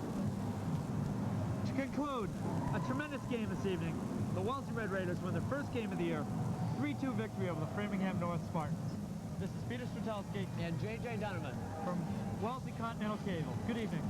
To conclude, a tremendous game this evening. The Wellesley Red Raiders win their first game of the year. 3-2 victory over the Framingham North Spartans. This is Peter Strzelski And J.J. Donovan from Wellesley Continental Cable. Good evening.